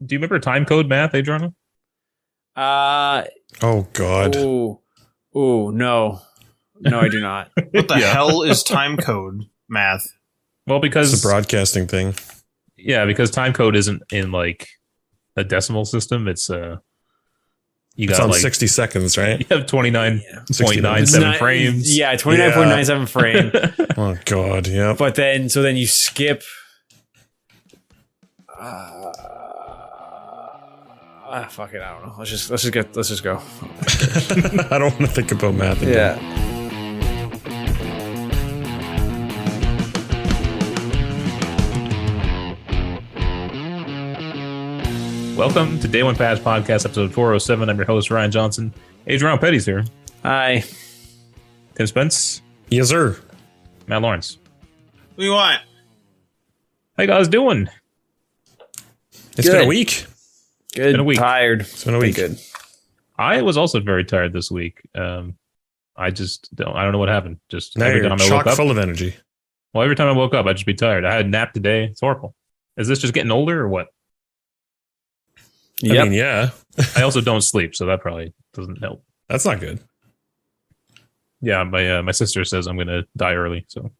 Do you remember time code math, Adriano? Oh God. No, I do not. What the hell is time code math? Well, because It's a broadcasting thing. Yeah, because time code isn't in like a decimal system. It's It's on 60 seconds, right? You have 29.97 frames. Yeah, 29.97 frame. Oh God, yeah. But then you skip. Fuck it, I don't know. Let's just go. I don't want to think about math again. Yeah. Welcome to Day One Pass Podcast, episode 407. I'm your host, Ryan Johnson. Adriano Petty's here. Hi. Tim Spence. Yes, sir. Matt Lawrence. What do you want? How you guys doing? It's been a week. Good. Been a week. Tired. It's been a week. Good. I was also very tired this week. I just don't know what happened. Just Now every you're time I woke chock up. full of energy. Well, every time I woke up, I'd just be tired. I had a nap today. It's horrible. Is this just getting older or what? Yep. I mean, yeah. I also don't sleep, so that probably doesn't help. That's not good. Yeah, my sister says I'm going to die early. So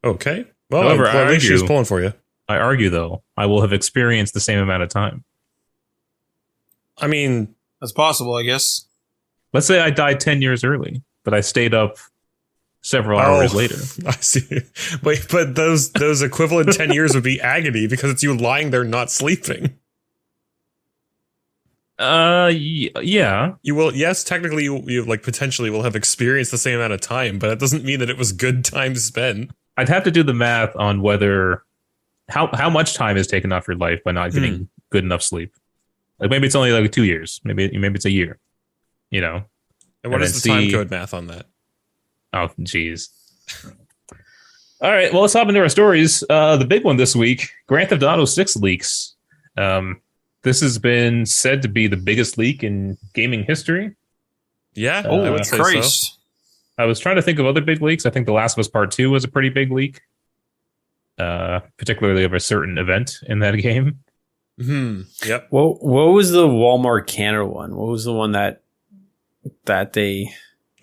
Okay. Well, However, at least she's pulling for you. I argue, though, I will have experienced the same amount of time. I mean, That's possible, I guess. Let's say I died 10 years early, but I stayed up several hours later. I see. But those equivalent 10 years would be agony because it's you lying there not sleeping. Yeah. You will, yes, technically you like potentially will have experienced the same amount of time, but it doesn't mean that it was good time spent. I'd have to do the math on whether how much time is taken off your life by not getting good enough sleep. Like maybe it's only like 2 years. Maybe it's a year. You know. And what is the time code math on that? Oh, geez. All right. Well, let's hop into our stories. The big one this week: Grand Theft Auto 6 leaks. This has been said to be the biggest leak in gaming history. Yeah, I would say so. I was trying to think of other big leaks. I think The Last of Us Part 2 was a pretty big leak, particularly of a certain event in that game. Yep. What was the Walmart Canada one? What was the one that they...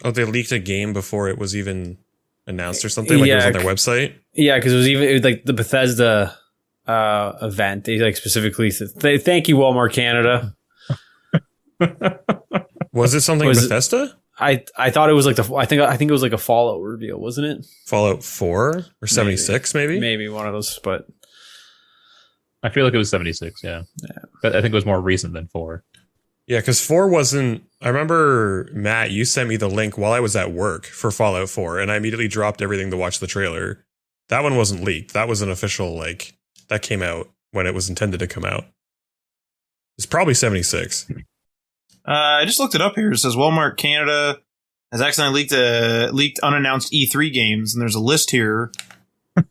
Oh, they leaked a game before it was even announced or something? Like it was on their website? Yeah, because it was like the Bethesda event. They like specifically said, thank you, Walmart Canada. Was it something Bethesda? I thought it was like I think it was like a Fallout reveal, wasn't it? Fallout 4 or 76 maybe? Maybe one of those, but I feel like it was 76, yeah. But I think it was more recent than 4. Yeah, because 4 wasn't... I remember, Matt, you sent me the link while I was at work for Fallout 4, and I immediately dropped everything to watch the trailer. That one wasn't leaked. That was an official, like... That came out when it was intended to come out. It's probably 76. I just looked it up here. It says Walmart Canada has accidentally leaked unannounced E3 games, and there's a list here.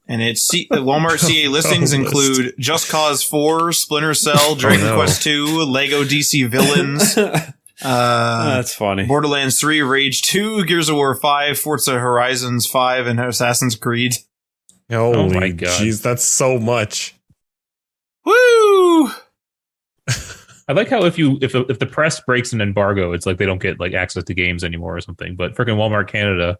And it's Walmart CA listings include Just Cause 4, Splinter Cell, Dragon Quest 2, Lego DC Villains. That's funny. Borderlands 3, Rage 2, Gears of War 5, Forza Horizons 5, and Assassin's Creed. Holy my God. Jeez, that's so much. Woo! I like how if the press breaks an embargo, it's like they don't get like access to games anymore or something. But freaking Walmart Canada.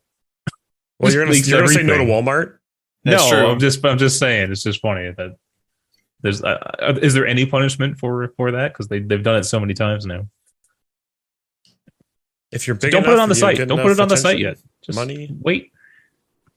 Well, you're gonna say no to Walmart? That's true. I'm just saying. It's just funny that there's. Is there any punishment for that? Because they've done it so many times now. If you're big don't enough, put it on the site. Don't put it on the site yet. Just money. Wait.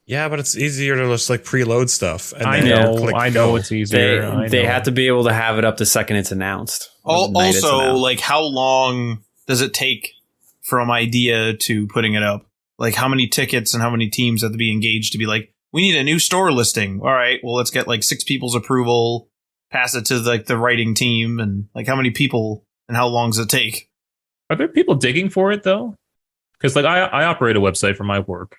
Yeah, but it's easier to just like preload stuff. And I know it's easier. They have to be able to have it up the second it's announced. Also, like how long does it take from idea to putting it up? Like how many tickets and how many teams have to be engaged to be like, we need a new store listing. All right, well, let's get like 6 people's approval, pass it to like the writing team, and like how many people and how long does it take? Are there people digging for it though? Because like I operate a website for my work,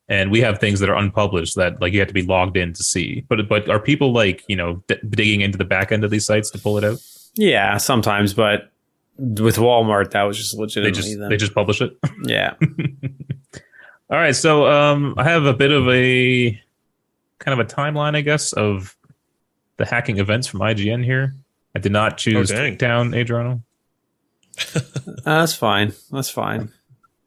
and we have things that are unpublished that like you have to be logged in to see. But are people like digging into the back end of these sites to pull it out? Yeah, sometimes, but with Walmart, that was just legitimately they just publish it. Yeah. All right, so I have a bit of kind of a timeline, I guess, of the hacking events from IGN here. I did not choose Town, Adriano. That's fine. That's fine.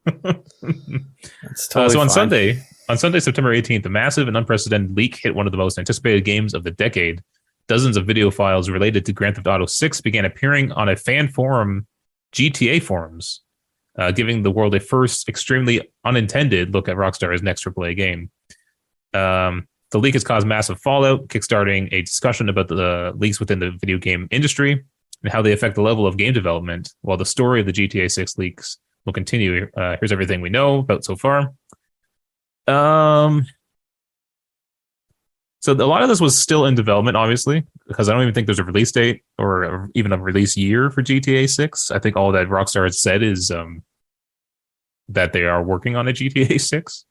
That's totally so on fine. Sunday, September 18th, a massive and unprecedented leak hit one of the most anticipated games of the decade. Dozens of video files related to Grand Theft Auto 6 began appearing on a fan forum, GTA forums, giving the world a first extremely unintended look at Rockstar's next AAA game. The leak has caused massive fallout, kickstarting a discussion about the leaks within the video game industry and how they affect the level of game development. While the story of the GTA 6 leaks will continue, here's everything we know about so far. So a lot of this was still in development, obviously, because I don't even think there's a release date or even a release year for GTA 6. I think all that Rockstar has said is that they are working on a GTA 6.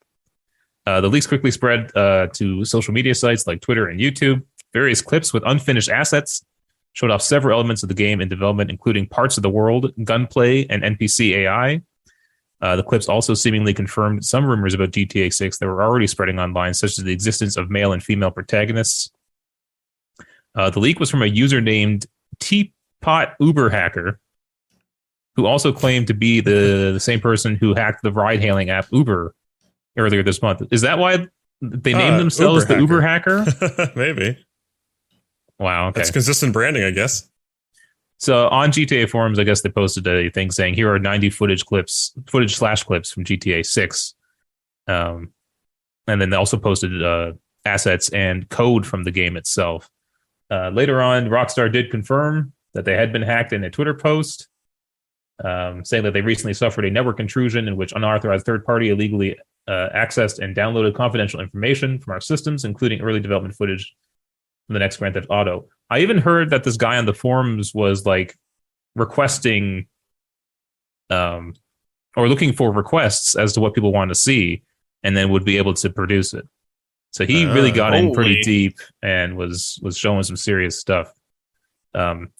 The leaks quickly spread to social media sites like Twitter and YouTube. Various clips with unfinished assets showed off several elements of the game in development, including parts of the world, gunplay, and NPC AI. The clips also seemingly confirmed some rumors about GTA 6 that were already spreading online, such as the existence of male and female protagonists. The leak was from a user named Teapot Uber Hacker, who also claimed to be the same person who hacked the ride-hailing app Uber earlier this month. Is that why they named themselves the Uber Hacker? Maybe. Wow, okay. That's consistent branding, I guess. So on GTA forums, I guess they posted a thing saying, here are 90 footage clips from GTA 6. And then they also posted assets and code from the game itself. Later on, Rockstar did confirm that they had been hacked in a Twitter post, saying that they recently suffered a network intrusion in which unauthorized third party illegally accessed and downloaded confidential information from our systems, including early development footage from the next Grand Theft Auto. I even heard that this guy on the forums was like requesting or looking for requests as to what people want to see and then would be able to produce it. So he really got in pretty deep and was showing some serious stuff. One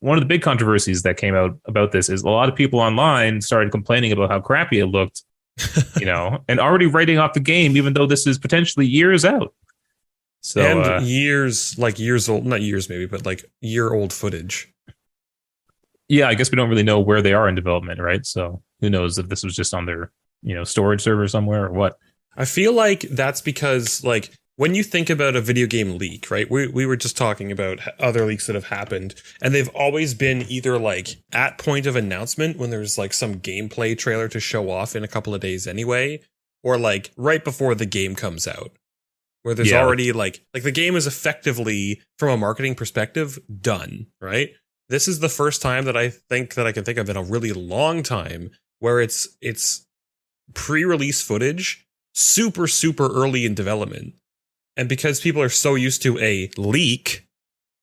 of the big controversies that came out about this is a lot of people online started complaining about how crappy it looked, and already writing off the game, even though this is potentially years out. So, and years old, not years maybe, but like year-old footage. Yeah, I guess we don't really know where they are in development, right? So who knows if this was just on their, storage server somewhere or what. I feel like that's because, like, when you think about a video game leak, right? We were just talking about other leaks that have happened, and they've always been either like at point of announcement when there's like some gameplay trailer to show off in a couple of days anyway, or like right before the game comes out, where there's already like the game is effectively, from a marketing perspective, done, right? This is the first time that I can think of in a really long time where it's pre-release footage, super, super early in development. And because people are so used to a leak,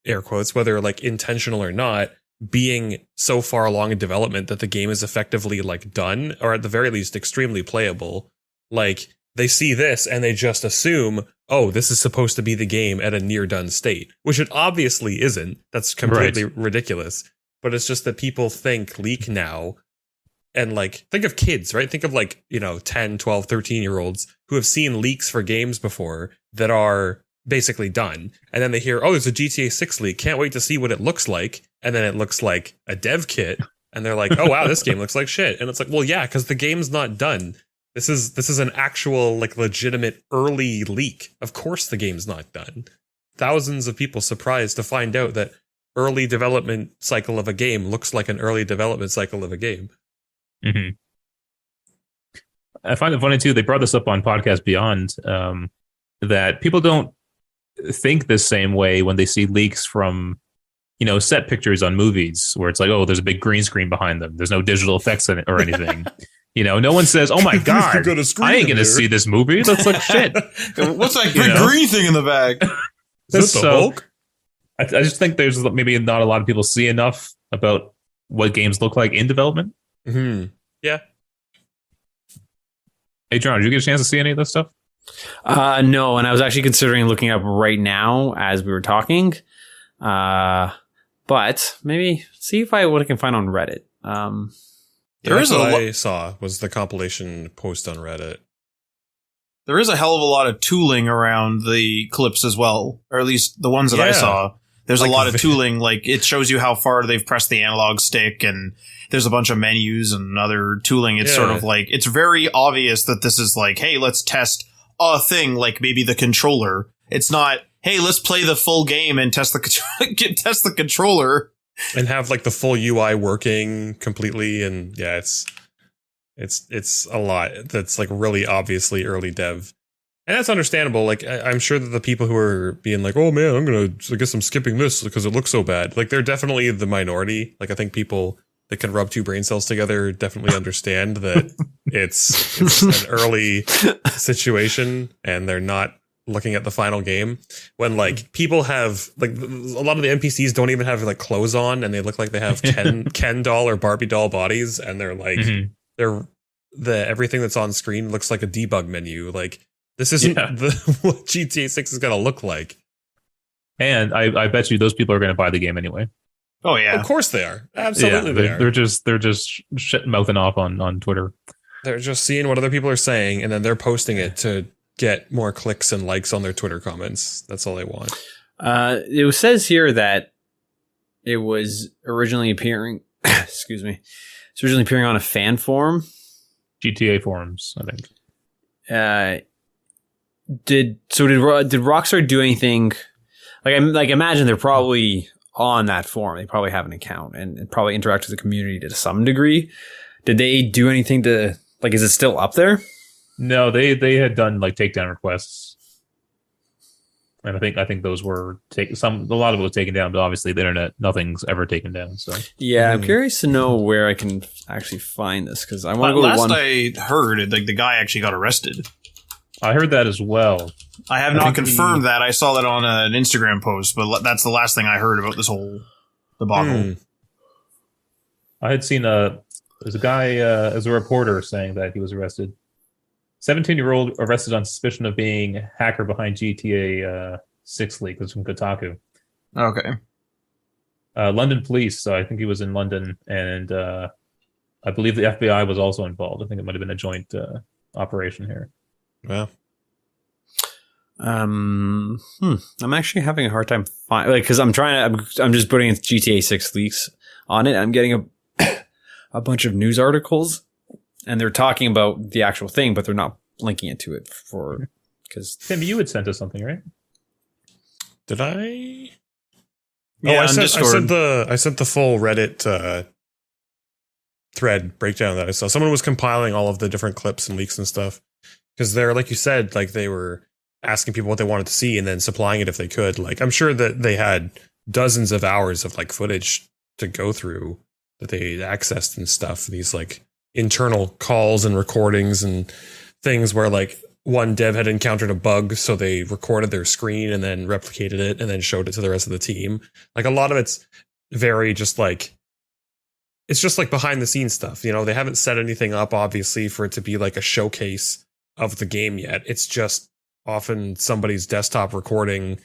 air quotes, whether like intentional or not, being so far along in development that the game is effectively like done, or at the very least extremely playable, like they see this and they just assume, oh, this is supposed to be the game at a near done state, which it obviously isn't. That's completely ridiculous. But it's just that people think leak now. And like, think of kids, right? Think of like, 10, 12, 13-year-olds who have seen leaks for games before that are basically done. And then they hear, oh, there's a GTA 6 leak. Can't wait to see what it looks like. And then it looks like a dev kit. And they're like, oh, wow, this game looks like shit. And it's like, well, yeah, because the game's not done. This is an actual, like, legitimate early leak. Of course the game's not done. Thousands of people surprised to find out that early development cycle of a game looks like an early development cycle of a game. Mm-hmm. I find it funny too. They brought this up on Podcast Beyond, that people don't think the same way when they see leaks from, set pictures on movies where it's like, oh, there's a big green screen behind them. There's no digital effects in it or anything. No one says, oh my God, I ain't going to see this movie. That's like shit. What's that big green thing in the back? Is that the Hulk? I just think there's maybe not a lot of people see enough about what games look like in development. Mm-hmm. Yeah. Hey, John, did you get a chance to see any of this stuff? No, and I was actually considering looking up right now as we were talking. But maybe see what I can find on Reddit. I saw was the compilation post on Reddit. There is a hell of a lot of tooling around the clips as well, or at least the ones that I saw. There's Like a lot of tooling. Like, it shows you how far they've pressed the analog stick, and there's a bunch of menus and other tooling. It's sort of like, it's very obvious that this is like, hey, let's test a thing, like maybe the controller. It's not, hey, let's play the full game and test the controller. And have like the full UI working completely. And yeah, it's a lot that's like really obviously early dev. And that's understandable. Like, I'm sure that the people who are being like, oh man, I guess I'm skipping this because it looks so bad. Like, they're definitely the minority. Like, I think people that can rub two brain cells together definitely understand that it's an early situation and they're not looking at the final game. When like people have like a lot of the NPCs don't even have like clothes on and they look like they have Ken doll or Barbie doll bodies, and they're like everything that's on screen looks like a debug menu. Like, this isn't what GTA 6 is going to look like. And I bet you those people are going to buy the game anyway. Oh yeah, of course they are. Absolutely, they are. They're just shit mouthing off on Twitter. They're just seeing what other people are saying, and then they're posting it to get more clicks and likes on their Twitter comments. That's all they want. It says here that it was originally appearing. Excuse me. It's originally appearing on a fan forum. GTA forums, I think. Did Rockstar do anything? Like imagine they're probably on that forum. They probably have an account and probably interact with the community to some degree. Did they do anything to, like, is it still up there? No, they had done like takedown requests, and I think those were a lot of it was taken down. But obviously, the internet, nothing's ever taken down. So yeah, I'm curious to know where I can actually find this, because I want to go. Last I heard, like, the guy actually got arrested. I heard that as well. I have not confirmed that. I saw that on an Instagram post, but that's the last thing I heard about this whole debacle. I had seen there's a guy as a reporter saying that he was arrested. 17-year-old arrested on suspicion of being a hacker behind GTA 6 leak. That's from Kotaku. Okay. London police. So I think he was in London, and I believe the FBI was also involved. I think it might have been a joint operation here. Wow. I'm actually having a hard time finding, like, because I'm just putting GTA 6 leaks on it. I'm getting a bunch of news articles, and they're talking about the actual thing, but they're not linking it to it because Tim, you had sent us something, right? Did I? Yeah, I sent the full Reddit thread breakdown that I saw. Someone was compiling all of the different clips and leaks and stuff, because they're, like you said, like, they were asking people what they wanted to see and then supplying it if they could. Like, I'm sure that they had dozens of hours of like footage to go through that they accessed and stuff. These like internal calls and recordings and things where like one dev had encountered a bug, so they recorded their screen and then replicated it and then showed it to the rest of the team. Like, a lot of it's very just like, it's just like behind the scenes stuff. You know, they haven't set anything up obviously for it to be like a showcase of the game yet. It's just often somebody's desktop recording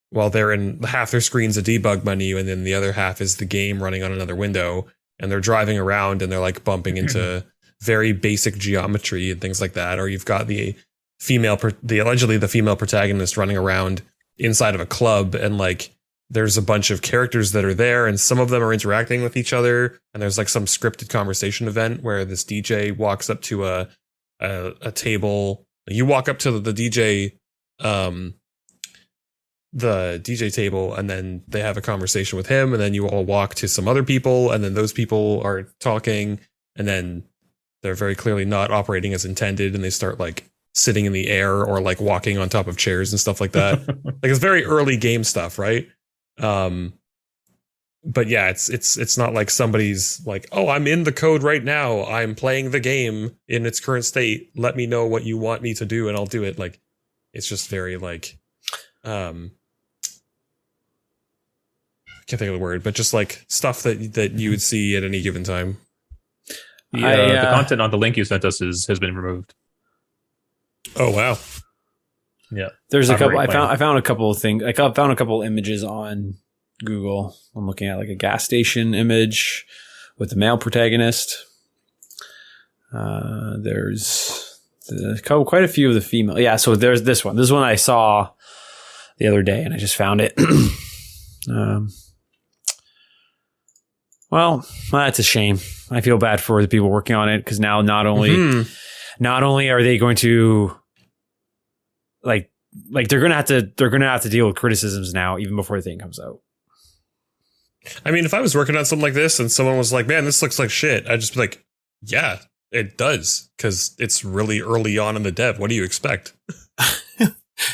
while they're in half their screen's a debug menu, and then the other half is the game running on another window, and they're driving around and they're like bumping into very basic geometry and things like that. Or you've got the allegedly the female protagonist running around inside of a club, and like there's a bunch of characters that are there, and some of them are interacting with each other, and there's like some scripted conversation event where this DJ walks up to a table. You walk up to the DJ table, and then they have a conversation with him, and then you all walk to some other people, and then those people are talking, and then they're very clearly not operating as intended, and they start like sitting in the air or like walking on top of chairs and stuff like that. Like, it's very early game stuff, right? But yeah, it's not like somebody's like, oh, I'm in the code right now, I'm playing the game in its current state, let me know what you want me to do and I'll do it. Like, it's just very like, I can't think of the word, but just like stuff that you would see at any given time. The content on the link you sent us has been removed. Oh wow. Yeah, there's a couple. I found a couple of things. I found a couple of images on Google. I'm looking at like a gas station image with the male protagonist. There's quite a few of the female. Yeah, so there's this one. This one I saw the other day, and I just found it. Well, that's a shame. I feel bad for the people working on it because now not only are they going to like they're gonna have to deal with criticisms now even before the thing comes out. I mean, if I was working on something like this and someone was like, "Man, this looks like shit," I'd just be like, "Yeah, it does," because it's really early on in the dev. What do you expect?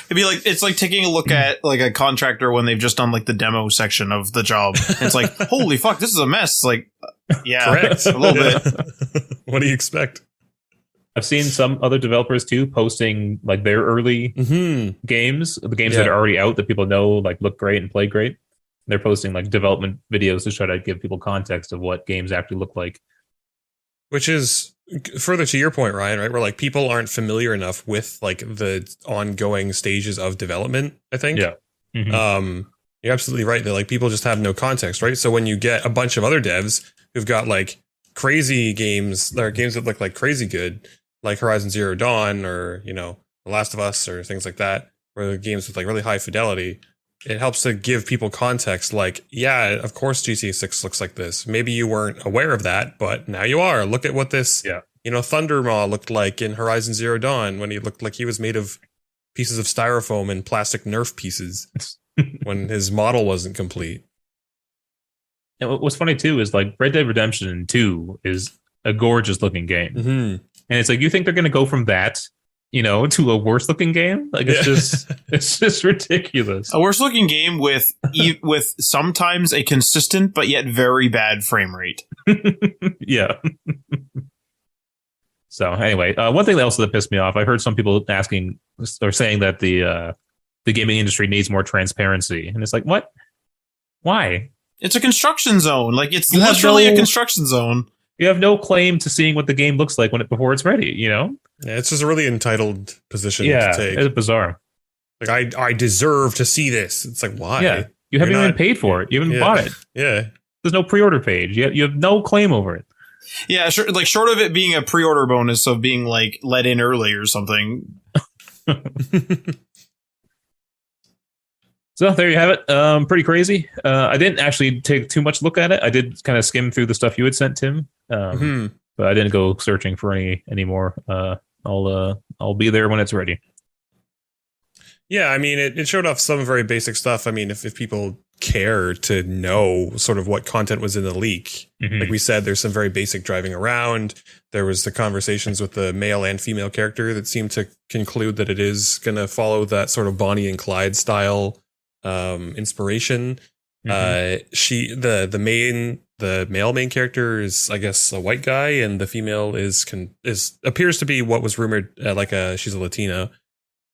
It'd be like, it's like taking a look at like a contractor when they've just done like the demo section of the job. And it's like, holy fuck, this is a mess. It's like, yeah, Correct. a little bit. What do you expect? I've seen some other developers too posting like their early games, the games that are already out that people know like look great and play great. They're posting like development videos to try to give people context of what games actually look like. Which is further to your point, Ryan, right? Where like people aren't familiar enough with like the ongoing stages of development, I think. Yeah. Mm-hmm. You're absolutely right. That like people just have no context, right? So when you get a bunch of other devs who've got like crazy games, there are games that look like crazy good, like Horizon Zero Dawn or, you know, The Last of Us or things like that, where the games with like really high fidelity, it helps to give people context like, yeah, of course GTA 6 looks like this. Maybe you weren't aware of that, but now you are. Look at what this, you know, Thunder Maw looked like in Horizon Zero Dawn when he looked like he was made of pieces of styrofoam and plastic Nerf pieces when his model wasn't complete. And what's funny too is like Red Dead Redemption 2 is a gorgeous looking game. Mm-hmm. And it's like, you think they're going to go from that, you know, to a worse looking game? Like it's just ridiculous. A worse looking game with sometimes a consistent but yet very bad frame rate. Yeah. So anyway, one thing else that pissed me off, I heard some people asking or saying that the gaming industry needs more transparency, and it's like, what? Why? It's a construction zone. Like it's literally a construction zone. You have no claim to seeing what the game looks like before it's ready, you know? Yeah, it's just a really entitled position to take. It's bizarre. Like, I deserve to see this. It's like, why? Yeah, you haven't even paid for it. You haven't bought it. Yeah. There's no pre-order page. You have no claim over it. Yeah, sure, like short of it being a pre-order bonus of being like let in early or something. So there you have it. Pretty crazy. I didn't actually take too much look at it. I did kind of skim through the stuff you had sent, Tim. But I didn't go searching for any more. I'll be there when it's ready. Yeah, I mean, it showed off some very basic stuff. I mean, if people care to know sort of what content was in the leak, like we said, there's some very basic driving around. There was the conversations with the male and female character that seemed to conclude that it is going to follow that sort of Bonnie and Clyde style inspiration. The male main character is, I guess, a white guy, and the female is appears to be what was rumored she's a Latina.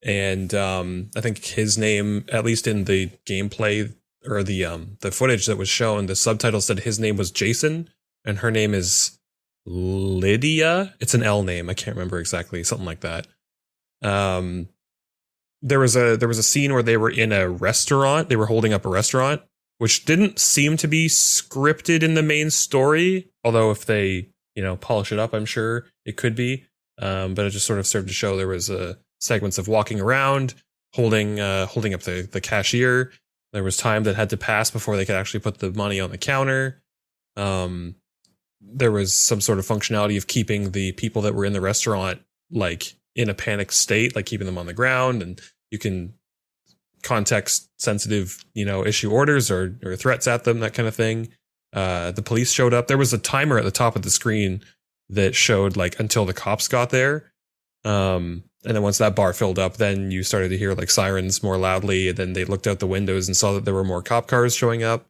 And I think his name, at least in the gameplay or the footage that was shown, the subtitle said his name was Jason and her name is Lydia. It's an L name. I can't remember exactly, something like that. There was a scene where they were in a restaurant. They were holding up a restaurant, which didn't seem to be scripted in the main story. Although if they, polish it up, I'm sure it could be. But it just sort of served to show there was segments of walking around, holding up the cashier. There was time that had to pass before they could actually put the money on the counter. There was some sort of functionality of keeping the people that were in the restaurant like in a panicked state, like keeping them on the ground, and you can context sensitive, issue orders or threats at them, that kind of thing. The police showed up. There was a timer at the top of the screen that showed like until the cops got there. And then once that bar filled up, then you started to hear like sirens more loudly. And then they looked out the windows and saw that there were more cop cars showing up.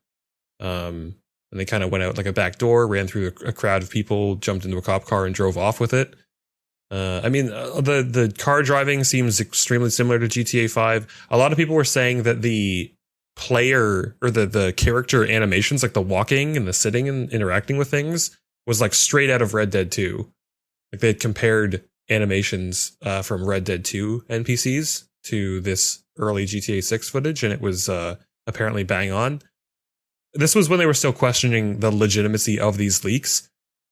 And they kind of went out like a back door, ran through a crowd of people, jumped into a cop car and drove off with it. The car driving seems extremely similar to GTA 5. A lot of people were saying that the player or the character animations, like the walking and the sitting and interacting with things, was like straight out of Red Dead 2. Like they had compared animations from Red Dead 2 NPCs to this early GTA 6 footage, and it was apparently bang on. This was when they were still questioning the legitimacy of these leaks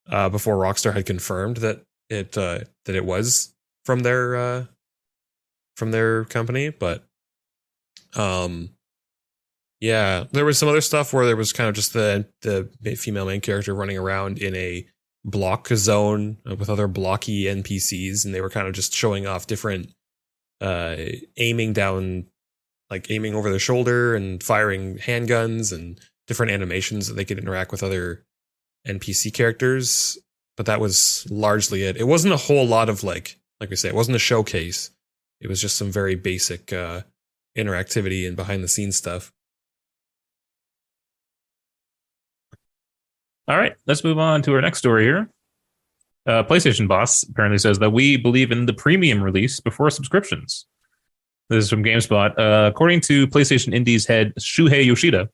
before Rockstar had confirmed that it was from their company. But Yeah, there was some other stuff where there was kind of just the female main character running around in a block zone with other blocky NPCs, and they were kind of just showing off different aiming down, like aiming over their shoulder and firing handguns and different animations that they could interact with other NPC characters. But that was largely it. It wasn't a whole lot of like we say, it wasn't a showcase. It was just some very basic interactivity and behind the scenes stuff. All right, let's move on to our next story here. PlayStation boss apparently says that we believe in the premium release before subscriptions. This is from GameSpot. According to PlayStation Indies head Shuhei Yoshida,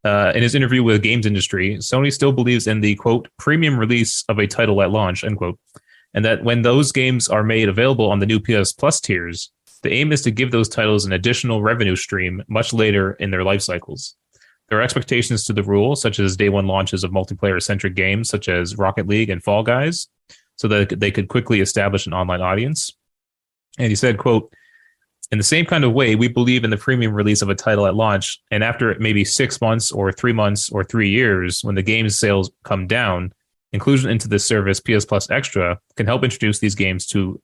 in his interview with Games Industry, Sony still believes in the, quote, premium release of a title at launch, end quote, and that when those games are made available on the new PS Plus tiers, the aim is to give those titles an additional revenue stream much later in their life cycles. There are expectations to the rule, such as day one launches of multiplayer-centric games such as Rocket League and Fall Guys, so that they could quickly establish an online audience. And he said, quote, in the same kind of way, we believe in the premium release of a title at launch, and after maybe 6 months or 3 months or 3 years, when the game's sales come down, inclusion into this service, PS Plus Extra, can help introduce these games to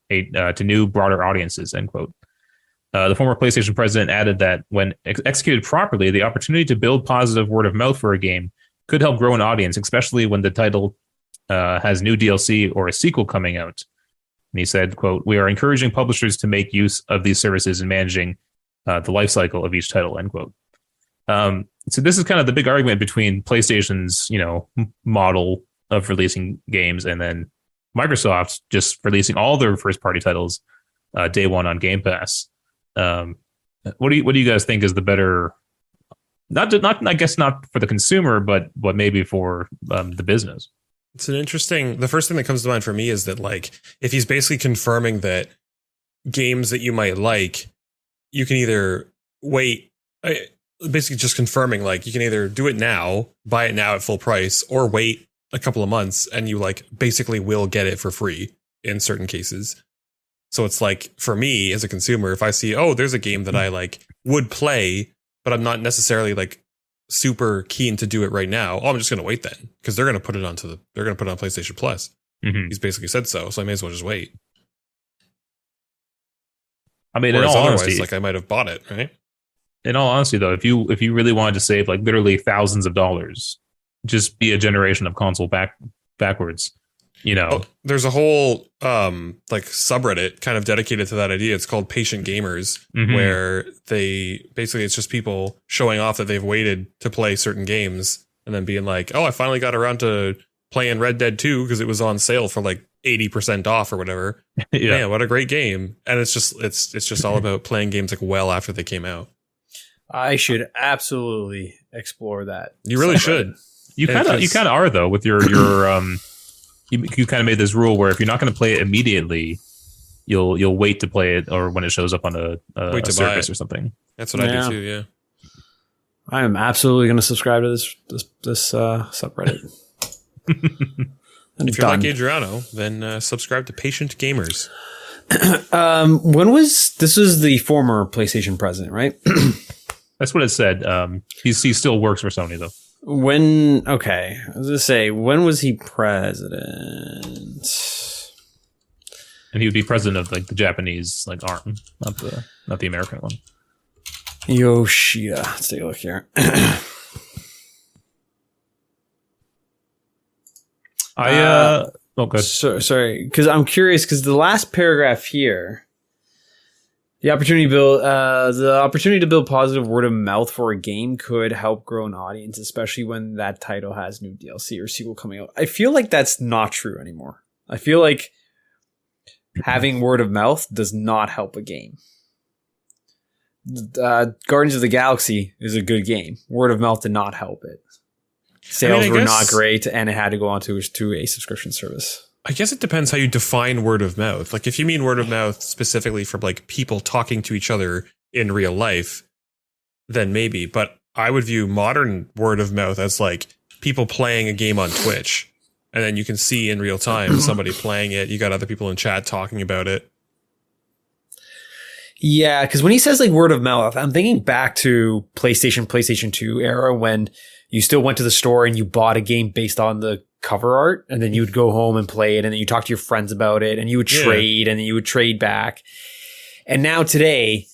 new, broader audiences, end quote. The former PlayStation president added that when executed properly, the opportunity to build positive word of mouth for a game could help grow an audience, especially when the title has new DLC or a sequel coming out. And he said, quote, we are encouraging publishers to make use of these services in managing the life cycle of each title, end quote. So this is kind of the big argument between PlayStation's, model of releasing games and then Microsoft just releasing all their first party titles day one on Game Pass. What do you guys think is the better, not I guess not for the consumer, but maybe for the business? It's an interesting, the first thing that comes to mind for me is that, like, if he's basically confirming that games that you might like, you can either wait, basically just confirming, like, you can either do it now, buy it now at full price, or wait a couple of months and you, like, basically will get it for free in certain cases. So it's like, for me as a consumer, if I see, oh, there's a game that I like would play, but I'm not necessarily like super keen to do it right now. Oh, I'm just going to wait then, because they're going to put it on PlayStation Plus. Mm-hmm. He's basically said so I may as well just wait. I mean, whereas in all otherwise, honesty, like, I might have bought it, right? In all honesty, though, if you really wanted to save like literally thousands of dollars, just be a generation of console backwards. There's a whole like subreddit kind of dedicated to that idea. It's called Patient Gamers, mm-hmm. where it's just people showing off that they've waited to play certain games and then being like, oh, I finally got around to playing Red Dead 2 because it was on sale for like 80% off or whatever. Yeah. Man, what a great game. And it's just all about playing games like well after they came out. I should absolutely explore that. You really should. You kind of are, though, with your you kind of made this rule where if you're not going to play it immediately, you'll wait to play it, or when it shows up on a service or something. That's what I do too. Yeah, I am absolutely going to subscribe to this subreddit. If you're like Adriano, then subscribe to Patient Gamers. This was the former PlayStation president, right? That's what it said. He still works for Sony though. I was gonna say, when was he president? And he would be president of like the Japanese like arm, not the American one. Yoshida. Let's take a look here. Good. Sorry, because I'm curious, because the last paragraph here, the opportunity to build positive word of mouth for a game could help grow an audience, especially when that title has new DLC or sequel coming out. I feel like that's not true anymore. I feel like having word of mouth does not help a game. Guardians of the Galaxy is a good game. Word of mouth did not help it. Sales were not great, and it had to go on to a subscription service. I guess it depends how you define word of mouth. Like, if you mean word of mouth specifically from like people talking to each other in real life, then maybe. But I would view modern word of mouth as like people playing a game on Twitch, and then you can see in real time somebody playing it. You got other people in chat talking about it. Yeah, because when he says like word of mouth, I'm thinking back to PlayStation 2 era when you still went to the store and you bought a game based on the cover art, and then you would go home and play it, and then you talk to your friends about it, and you would trade, and then you would trade back. And now today,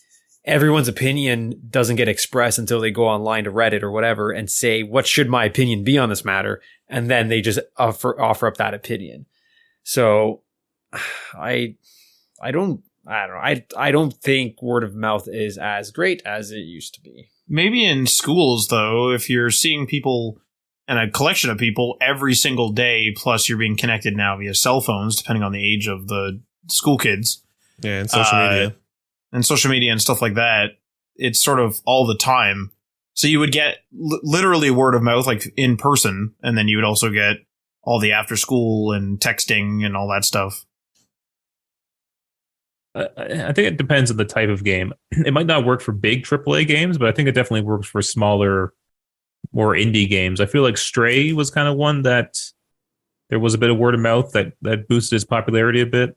everyone's opinion doesn't get expressed until they go online to Reddit or whatever and say, what should my opinion be on this matter? And then they just offer up that opinion. So I don't know. I don't think word of mouth is as great as it used to be. Maybe in schools, though, if you're seeing people and a collection of people every single day, plus you're being connected now via cell phones, depending on the age of the school kids. Yeah, and social media. And social media and stuff like that, it's sort of all the time. So you would get literally word of mouth, like in person, and then you would also get all the after school and texting and all that stuff. I think it depends on the type of game. It might not work for big AAA games, but I think it definitely works for smaller, more indie games. I feel like Stray was kind of one that there was a bit of word of mouth that boosted its popularity a bit.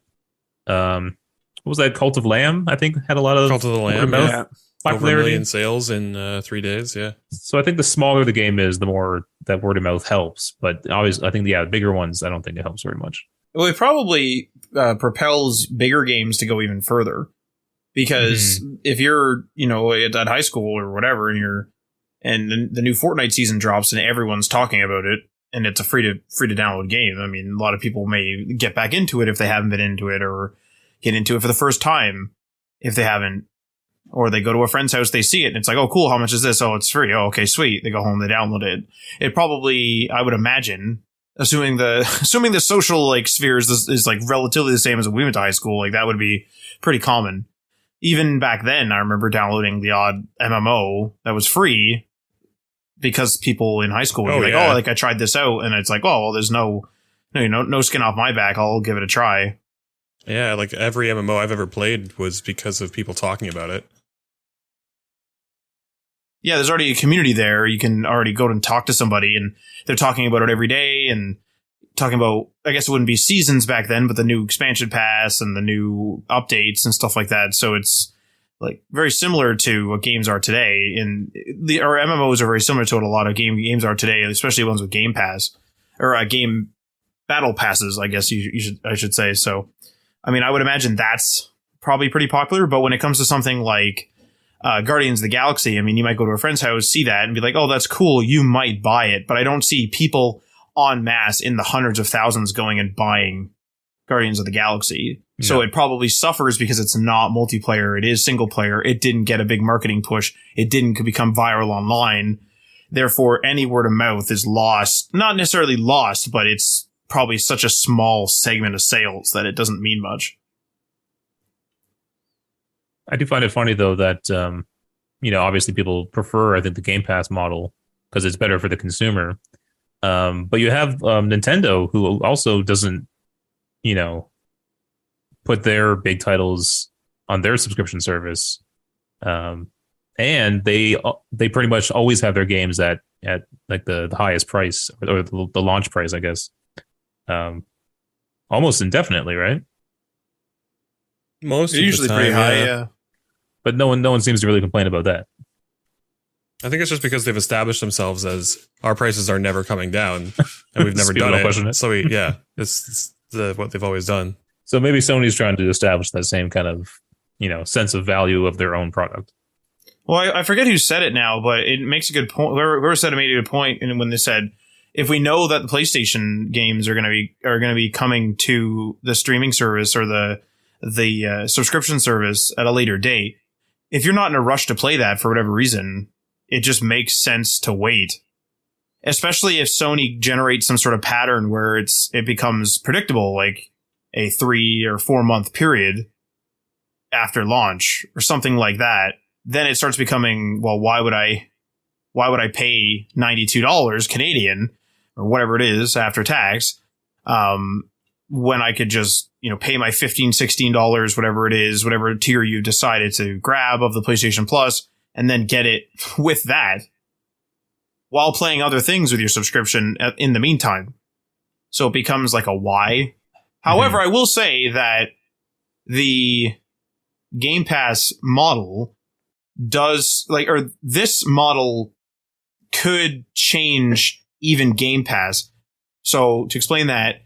What was that? Cult of Lamb, I think, had a lot of Cult of the Lamb, popularity. Over 1 million sales in 3 days, yeah. So I think the smaller the game is, the more that word of mouth helps. But obviously, I think, the bigger ones, I don't think it helps very much. Well, it probably propels bigger games to go even further, because if you're, at high school or whatever, and the new Fortnite season drops and everyone's talking about it, and it's a free to download game. I mean, a lot of people may get back into it if they haven't been into it, or get into it for the first time if they haven't, or they go to a friend's house, they see it, and it's like, oh, cool, how much is this? Oh, it's free. Oh, okay, sweet. They go home, they download it. It probably, I would imagine, assuming the social spheres is relatively the same as when we went to high school, that would be pretty common. Even back then, I remember downloading the odd MMO that was free because people in high school would be I tried this out, and it's like, oh, well, there's no skin off my back. I'll give it a try. Yeah, every MMO I've ever played was because of people talking about it. Yeah, there's already a community there. You can already go and talk to somebody, and they're talking about it every day, and talking about, I guess it wouldn't be seasons back then, but the new expansion pass and the new updates and stuff like that. So it's very similar to what games are today. And our MMOs are very similar to what a lot of games are today, especially ones with Game Pass or game battle passes, I guess I should say. So, I mean, I would imagine that's probably pretty popular. But when it comes to something like Guardians of the Galaxy, I mean, you might go to a friend's house, see that, and be like, oh, that's cool. You might buy it. But I don't see people en masse in the hundreds of thousands going and buying Guardians of the Galaxy. Yeah. So it probably suffers because it's not multiplayer. It is single player. It didn't get a big marketing push. It didn't become viral online. Therefore, any word of mouth is lost. Not necessarily lost, but it's probably such a small segment of sales that it doesn't mean much. I do find it funny, though, that, obviously people prefer, I think, the Game Pass model because it's better for the consumer. But you have Nintendo, who also doesn't, put their big titles on their subscription service. And they pretty much always have their games at the highest price, or the launch price, I guess. Almost indefinitely, right? Most usually pretty high, yeah. But no one seems to really complain about that. I think it's just because they've established themselves as our prices are never coming down, and we've never done it. So it's what they've always done. So maybe Sony's trying to establish that same kind of sense of value of their own product. Well, I forget who said it now, but it makes a good point. Whoever said it made a good point, and when they said, if we know that the PlayStation games are going to be coming to the streaming service or the subscription service at a later date, if you're not in a rush to play that for whatever reason, it just makes sense to wait. Especially if Sony generates some sort of pattern where it becomes predictable, like a 3 or 4 month period after launch or something like that. Then it starts becoming, well, why would I pay $92 Canadian or whatever it is after tax, when I could just, pay my $15, $16, whatever it is, whatever tier you decided to grab of the PlayStation Plus, and then get it with that while playing other things with your subscription in the meantime. So it becomes like a why. However, I will say that the Game Pass model this model could change even Game Pass. So to explain that,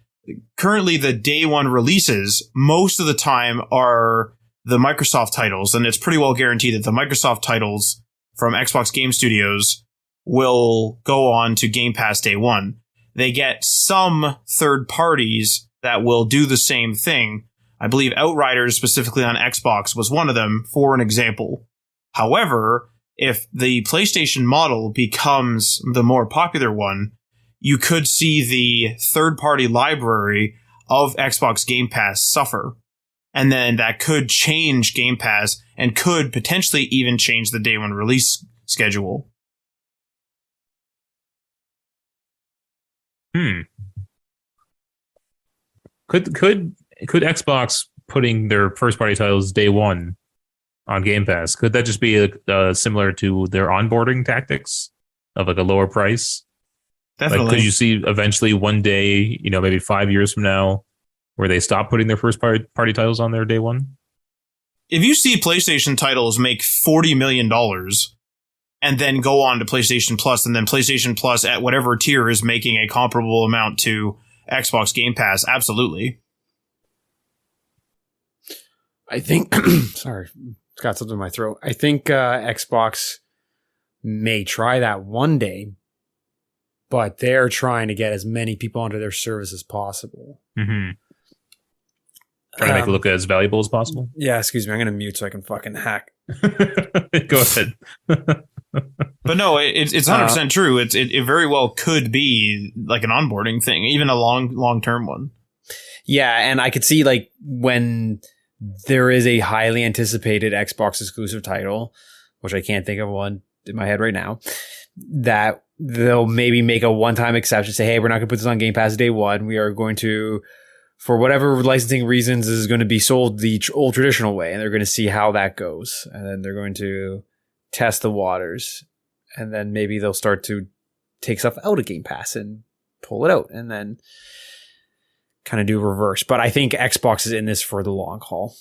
currently the day one releases most of the time are the Microsoft titles, and it's pretty well guaranteed that the Microsoft titles from Xbox Game Studios will go on to Game Pass day one. They get some third parties that will do the same thing. I believe Outriders, specifically on Xbox, was one of them, for an example. However, if the PlayStation model becomes the more popular one, you could see the third-party library of Xbox Game Pass suffer. And then that could change Game Pass and could potentially even change the day one release schedule. Could Xbox putting their first party titles day one on Game Pass, could that just be similar to their onboarding tactics of like a lower price? Definitely. Like, could you see eventually one day, maybe 5 years from now, where they stop putting their first party titles on their day one? If you see PlayStation titles make $40 million and then go on to PlayStation Plus, and then PlayStation Plus at whatever tier is making a comparable amount to Xbox Game Pass, absolutely. I think, sorry, got something in my throat. I think Xbox may try that one day, but they're trying to get as many people onto their service as possible. Mm-hmm. Trying to make it look as valuable as possible. Yeah, excuse me. I'm going to mute so I can fucking hack. Go ahead. But no, it's 100% true. It very well could be like an onboarding thing, even a long-term one. Yeah, and I could see like when there is a highly anticipated Xbox exclusive title, which I can't think of one in my head right now, that they'll maybe make a one-time exception, say, hey, we're not going to put this on Game Pass day one. We are going to, for whatever licensing reasons, this is going to be sold the old traditional way, and they're going to see how that goes. And then they're going to test the waters. And then maybe they'll start to take stuff out of Game Pass and pull it out, and then kind of do reverse. But I think Xbox is in this for the long haul.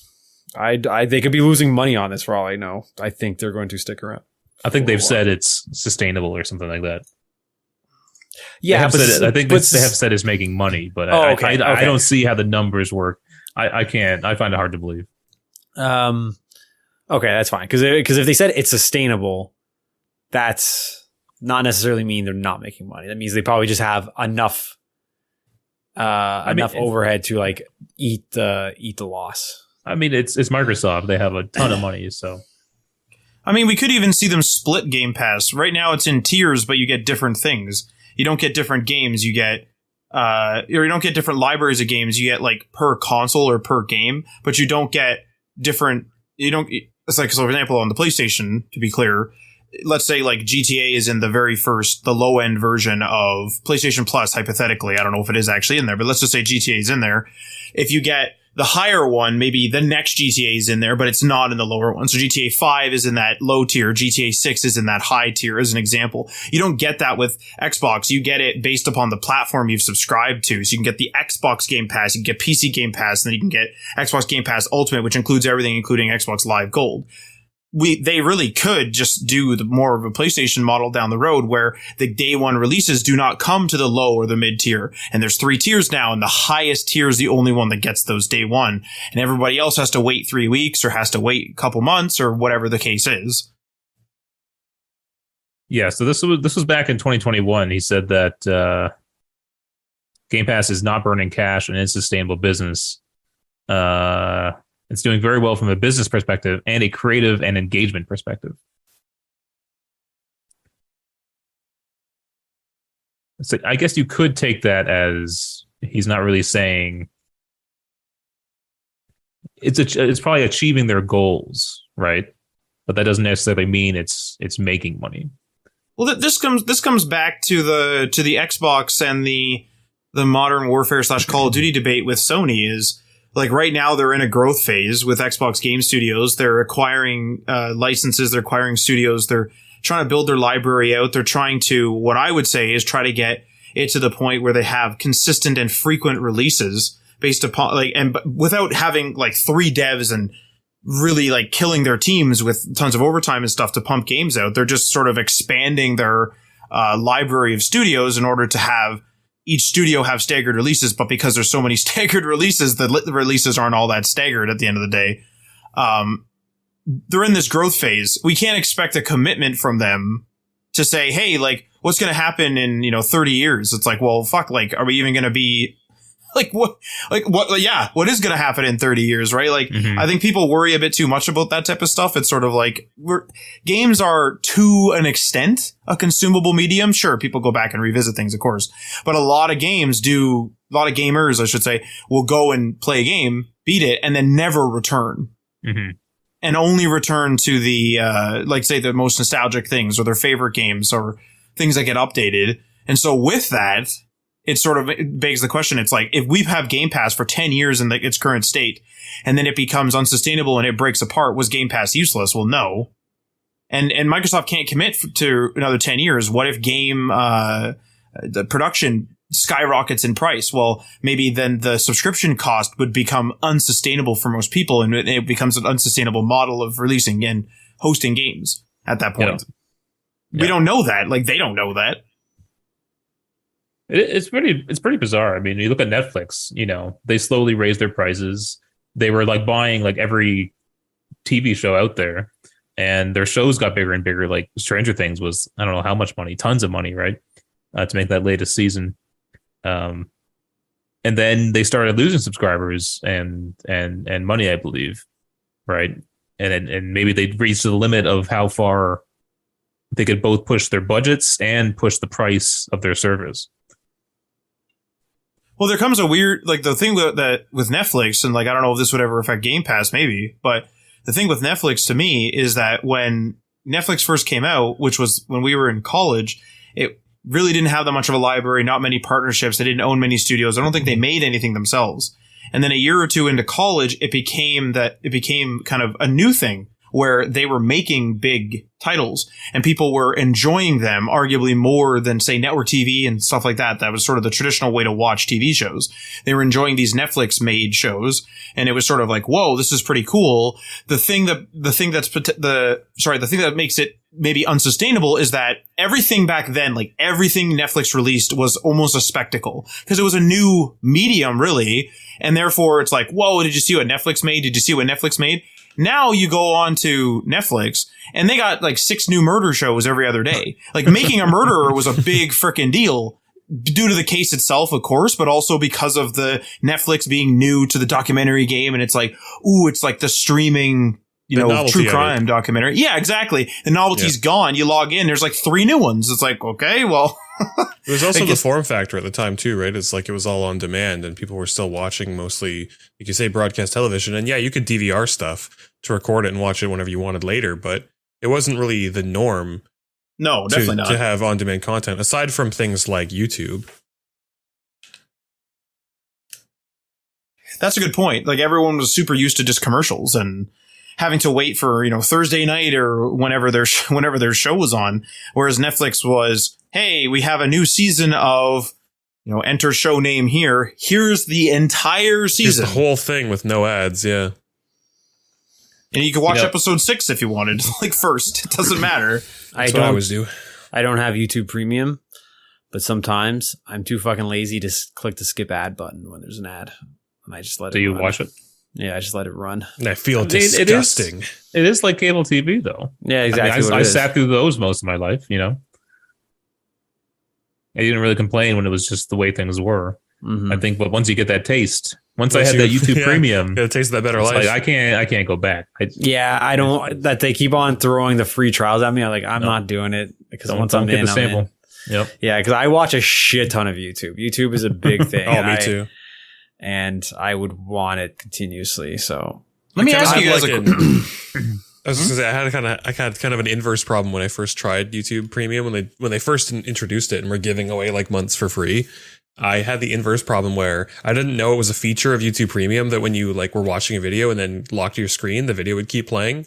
They could be losing money on this for all I know. I think they're going to stick around. I think they've said it's sustainable or something like that. Yeah, I think they have said it's making money, but I don't see how the numbers work. I can't. I find it hard to believe. Okay, that's fine. Because if they said it's sustainable, that's not necessarily mean they're not making money. That means they probably just have enough overhead to like eat the loss. I mean, it's Microsoft. They have a ton of money, so. I mean, we could even see them split Game Pass. Right now it's in tiers, but you get different things. You don't get different games. You get, or you don't get different libraries of games. You get like per console or per game, but you don't get different, it's like, so for example, on the PlayStation, to be clear, let's say like GTA is in the low end version of PlayStation Plus, hypothetically. I don't know if it is actually in there, but let's just say GTA is in there. If you get the higher one, maybe the next GTA is in there, but it's not in the lower one. So GTA 5 is in that low tier. GTA 6 is in that high tier, as an example. You don't get that with Xbox. You get it based upon the platform you've subscribed to. So you can get the Xbox Game Pass, you can get PC Game Pass, and then you can get Xbox Game Pass Ultimate, which includes everything, including Xbox Live Gold. They really could just do more of a PlayStation model down the road where the day one releases do not come to the low or the mid tier. And there's 3 tiers now, and the highest tier is the only one that gets those day one. And everybody else has to wait 3 weeks or has to wait a couple months or whatever the case is. Yeah, so this was back in 2021. He said that Game Pass is not burning cash and is a sustainable business. It's doing very well from a business perspective and a creative and engagement perspective. So I guess you could take that as he's not really saying it's probably achieving their goals, right? But that doesn't necessarily mean it's making money. Well, this comes back to the Xbox and the Modern Warfare / Call of Duty debate with Sony is. Like right now, they're in a growth phase with Xbox Game Studios. They're acquiring licenses. They're acquiring studios. They're trying to build their library out. They're trying to, what I would say is try to get it to the point where they have consistent and frequent releases based upon and without having like 3 devs and really like killing their teams with tons of overtime and stuff to pump games out. They're just sort of expanding their library of studios in order to have each studio have staggered releases. But because there's so many staggered releases, the releases aren't all that staggered at the end of the day. They're in this growth phase. We can't expect a commitment from them to say, hey, like, what's going to happen in, 30 years? It's like, well, fuck, like, are we even going to be what is going to happen in 30 years, right? Like, I think people worry a bit too much about that type of stuff. It's sort of like games are, to an extent, a consumable medium. Sure, people go back and revisit things, of course, but a lot of gamers, I should say, will go and play a game, beat it, and then never return. And only return to the, say the most nostalgic things or their favorite games or things that get updated. And so with that, it begs the question. It's like, if we have Game Pass for 10 years in its current state, and then it becomes unsustainable and it breaks apart, was Game Pass useless? Well, no. And Microsoft can't commit to another 10 years. What if the production skyrockets in price? Well, maybe then the subscription cost would become unsustainable for most people, and it becomes an unsustainable model of releasing and hosting games at that point. We don't know that. Like, they don't know that. It's pretty bizarre. I mean, you look at Netflix, they slowly raised their prices. They were like buying like every TV show out there, and their shows got bigger and bigger. Like Stranger Things was, I don't know how much money, tons of money, right? To make that latest season. And then they started losing subscribers and money, I believe. Right. And maybe they reached the limit of how far they could both push their budgets and push the price of their service. Well, there comes a weird, like, the thing that with Netflix, and like, I don't know if this would ever affect Game Pass, maybe, but the thing with Netflix to me is that when Netflix first came out, which was when we were in college, it really didn't have that much of a library, not many partnerships. They didn't own many studios. I don't think they made anything themselves. And then a year or two into college, it became kind of a new thing where they were making big titles and people were enjoying them arguably more than, say, network TV and stuff like that. That was sort of the traditional way to watch TV shows. They were enjoying these Netflix made shows, and it was sort of like, whoa, this is pretty cool. The thing that makes it maybe unsustainable is that everything back then, like everything Netflix released, was almost a spectacle because it was a new medium, really. And therefore it's like, whoa, did you see what Netflix made? Did you see what Netflix made? Now you go on to Netflix and they got like 6 new murder shows every other day. Like, making a murderer was a big freaking deal due to the case itself, of course, but also because of the Netflix being new to the documentary game. And it's like, ooh, it's like the streaming, true crime documentary. Yeah, exactly. The novelty's gone. You log in, there's like 3 new ones. It's like, okay, well. It was also the form factor at the time too, right? It's like it was all on demand and people were still watching mostly, like you say, broadcast television. And yeah, you could DVR stuff to record it and watch it whenever you wanted later, but it wasn't really the norm. No, definitely not. To have on-demand content, aside from things like YouTube. That's a good point. Like, everyone was super used to just commercials and having to wait for, Thursday night or whenever their show was on. Whereas Netflix was, hey, we have a new season of, enter show name here. Here's the entire season. Here's the whole thing with no ads. Yeah. And you can watch episode 6 if you wanted, like, first. It doesn't matter. That's what I always do. I don't have YouTube Premium, but sometimes I'm too fucking lazy to click the skip ad button when there's an ad. And I just let it run. Do you watch it? Yeah, I just let it run. And I feel disgusting. It is like cable TV, though. Yeah, exactly. I sat through those most of my life, I didn't really complain when it was just the way things were. I think, but once you get that taste, I had that YouTube Premium, get a taste of that better life. Like, I can't go back. I don't. That they keep on throwing the free trials at me. I'm not doing it because once I'm in, I'm in. Yep. Yeah, because I watch a shit ton of YouTube. YouTube is a big thing. Me too. And I would want it continuously. So let me ask you guys I was just gonna say I had kind of an inverse problem when I first tried YouTube Premium when they first introduced it and were giving away like months for free. I had the inverse problem where I didn't know it was a feature of YouTube Premium that when you like were watching a video and then locked your screen, the video would keep playing.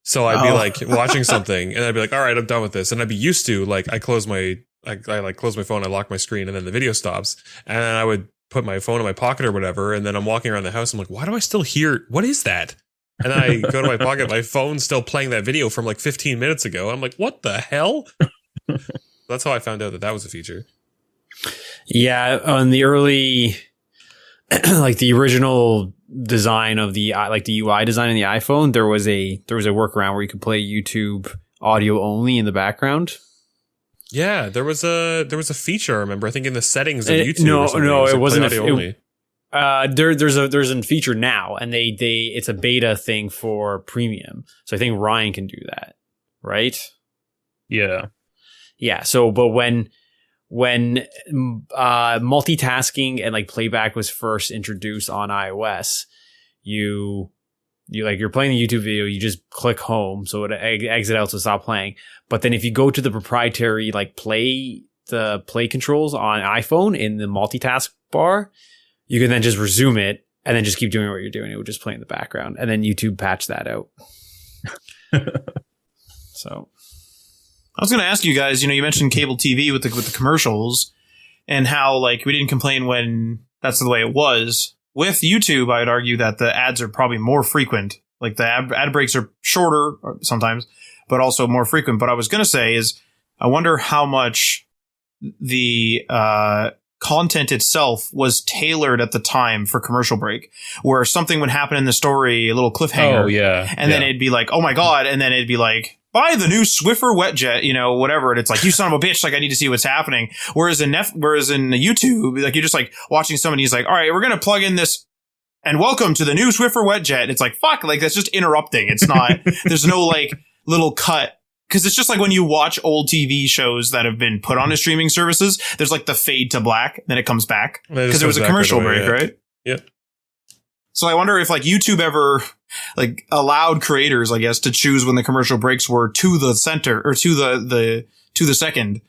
So I'd be like watching something and I'd be like, all right, I'm done with this. And I'd be used to like I close my phone, I lock my screen, and then the video stops. And then I would put my phone in my pocket or whatever, and then I'm walking around the house. I'm like, why do I still hear? What is that? And then I go to my pocket, my phone's still playing that video from like 15 minutes ago. I'm like, what the hell? That's how I found out that was a feature. Yeah, on the early, like the original design of the UI design in the iPhone, there was a workaround where you could play YouTube audio only in the background. Yeah, there was a feature, I remember. I think in the settings of YouTube. No, it wasn't audio only. There's a feature now, and it's a beta thing for premium. So I think Ryan can do that, right? Yeah. So, but when multitasking and like playback was first introduced on iOS, you're playing the YouTube video, you just click home, so it exit out to stop playing. But then if you go to the proprietary like play controls on iPhone in the multitask bar, you can then just resume it and then just keep doing what you're doing. It would just play in the background, and then YouTube patched that out. So I was going to ask you guys, you mentioned cable TV with the commercials and how like we didn't complain when that's the way it was. With YouTube, I'd argue that the ads are probably more frequent. Like the ad breaks are shorter sometimes, but also more frequent. But I was going to say is I wonder how much the content itself was tailored at the time for commercial break, where something would happen in the story, a little cliffhanger. Oh, yeah. And then it'd be like, oh my God. And then it'd be like, buy the new Swiffer WetJet, whatever. And it's like, you son of a bitch. Like, I need to see what's happening. Whereas in YouTube, like you're just like watching somebody, he's like, all right, we're going to plug in this and welcome to the new Swiffer WetJet. And it's like, fuck, like that's just interrupting. It's not, there's no like little cut. Cause it's just like when you watch old TV shows that have been put on to streaming services, there's like the fade to black, then it comes back. Cause there was a commercial break, right? Yep. So I wonder if like YouTube ever like allowed creators, I guess, to choose when the commercial breaks were to the center or to the second.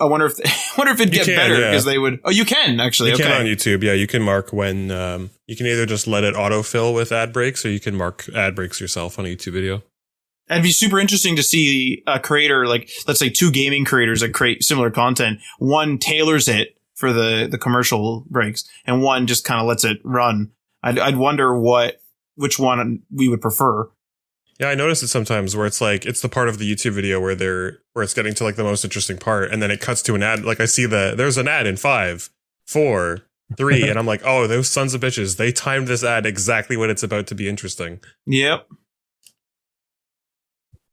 I wonder if it'd get better because they would. Oh, you can actually. You can on YouTube. Yeah, you can mark when you can either just let it autofill with ad breaks, or you can mark ad breaks yourself on a YouTube video. It'd be super interesting to see a creator, like let's say two gaming creators that create similar content. One tailors it for the commercial breaks, and one just kind of lets it run. I'd wonder which one we would prefer. Yeah, I notice it sometimes where it's like it's the part of the YouTube video where it's getting to like the most interesting part, and then it cuts to an ad. Like I see there's an ad in 5, 4, 3, and I'm like, oh, those sons of bitches! They timed this ad exactly when it's about to be interesting. Yep.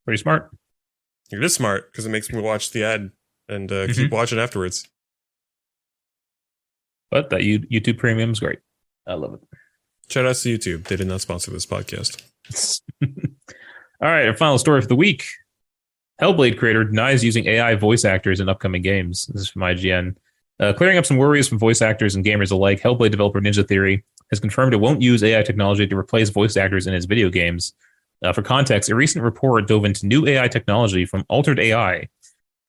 Pretty smart. It is smart because it makes me watch the ad and keep watching afterwards. But that YouTube Premium is great. I love it. Shout out to YouTube. They did not sponsor this podcast. All right, our final story for the week. Hellblade creator denies using AI voice actors in upcoming games. This is from IGN. Clearing up some worries from voice actors and gamers alike, Hellblade developer Ninja Theory has confirmed it won't use AI technology to replace voice actors in its video games. For context, a recent report dove into new AI technology from Altered AI, a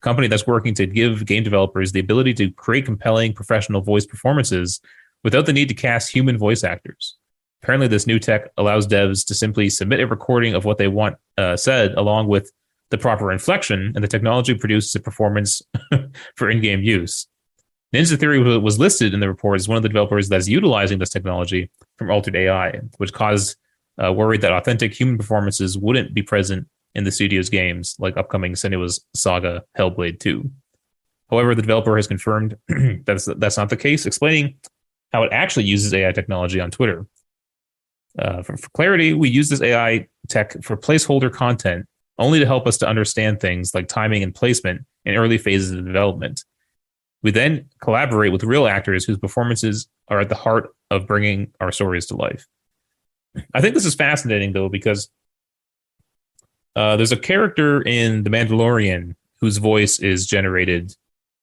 company that's working to give game developers the ability to create compelling professional voice performances without the need to cast human voice actors. Apparently, this new tech allows devs to simply submit a recording of what they want said, along with the proper inflection, and the technology produces a performance for in-game use. Ninja Theory was listed in the report as one of the developers that is utilizing this technology from Altered AI, which caused worried that authentic human performances wouldn't be present in the studio's games, like upcoming Senua's Saga Hellblade 2. However, the developer has confirmed that's not the case, explaining how it actually uses AI technology on Twitter. For clarity, we use this AI tech for placeholder content only to help us to understand things like timing and placement in early phases of development. We then collaborate with real actors whose performances are at the heart of bringing our stories to life. I think this is fascinating, though, because there's a character in The Mandalorian whose voice is generated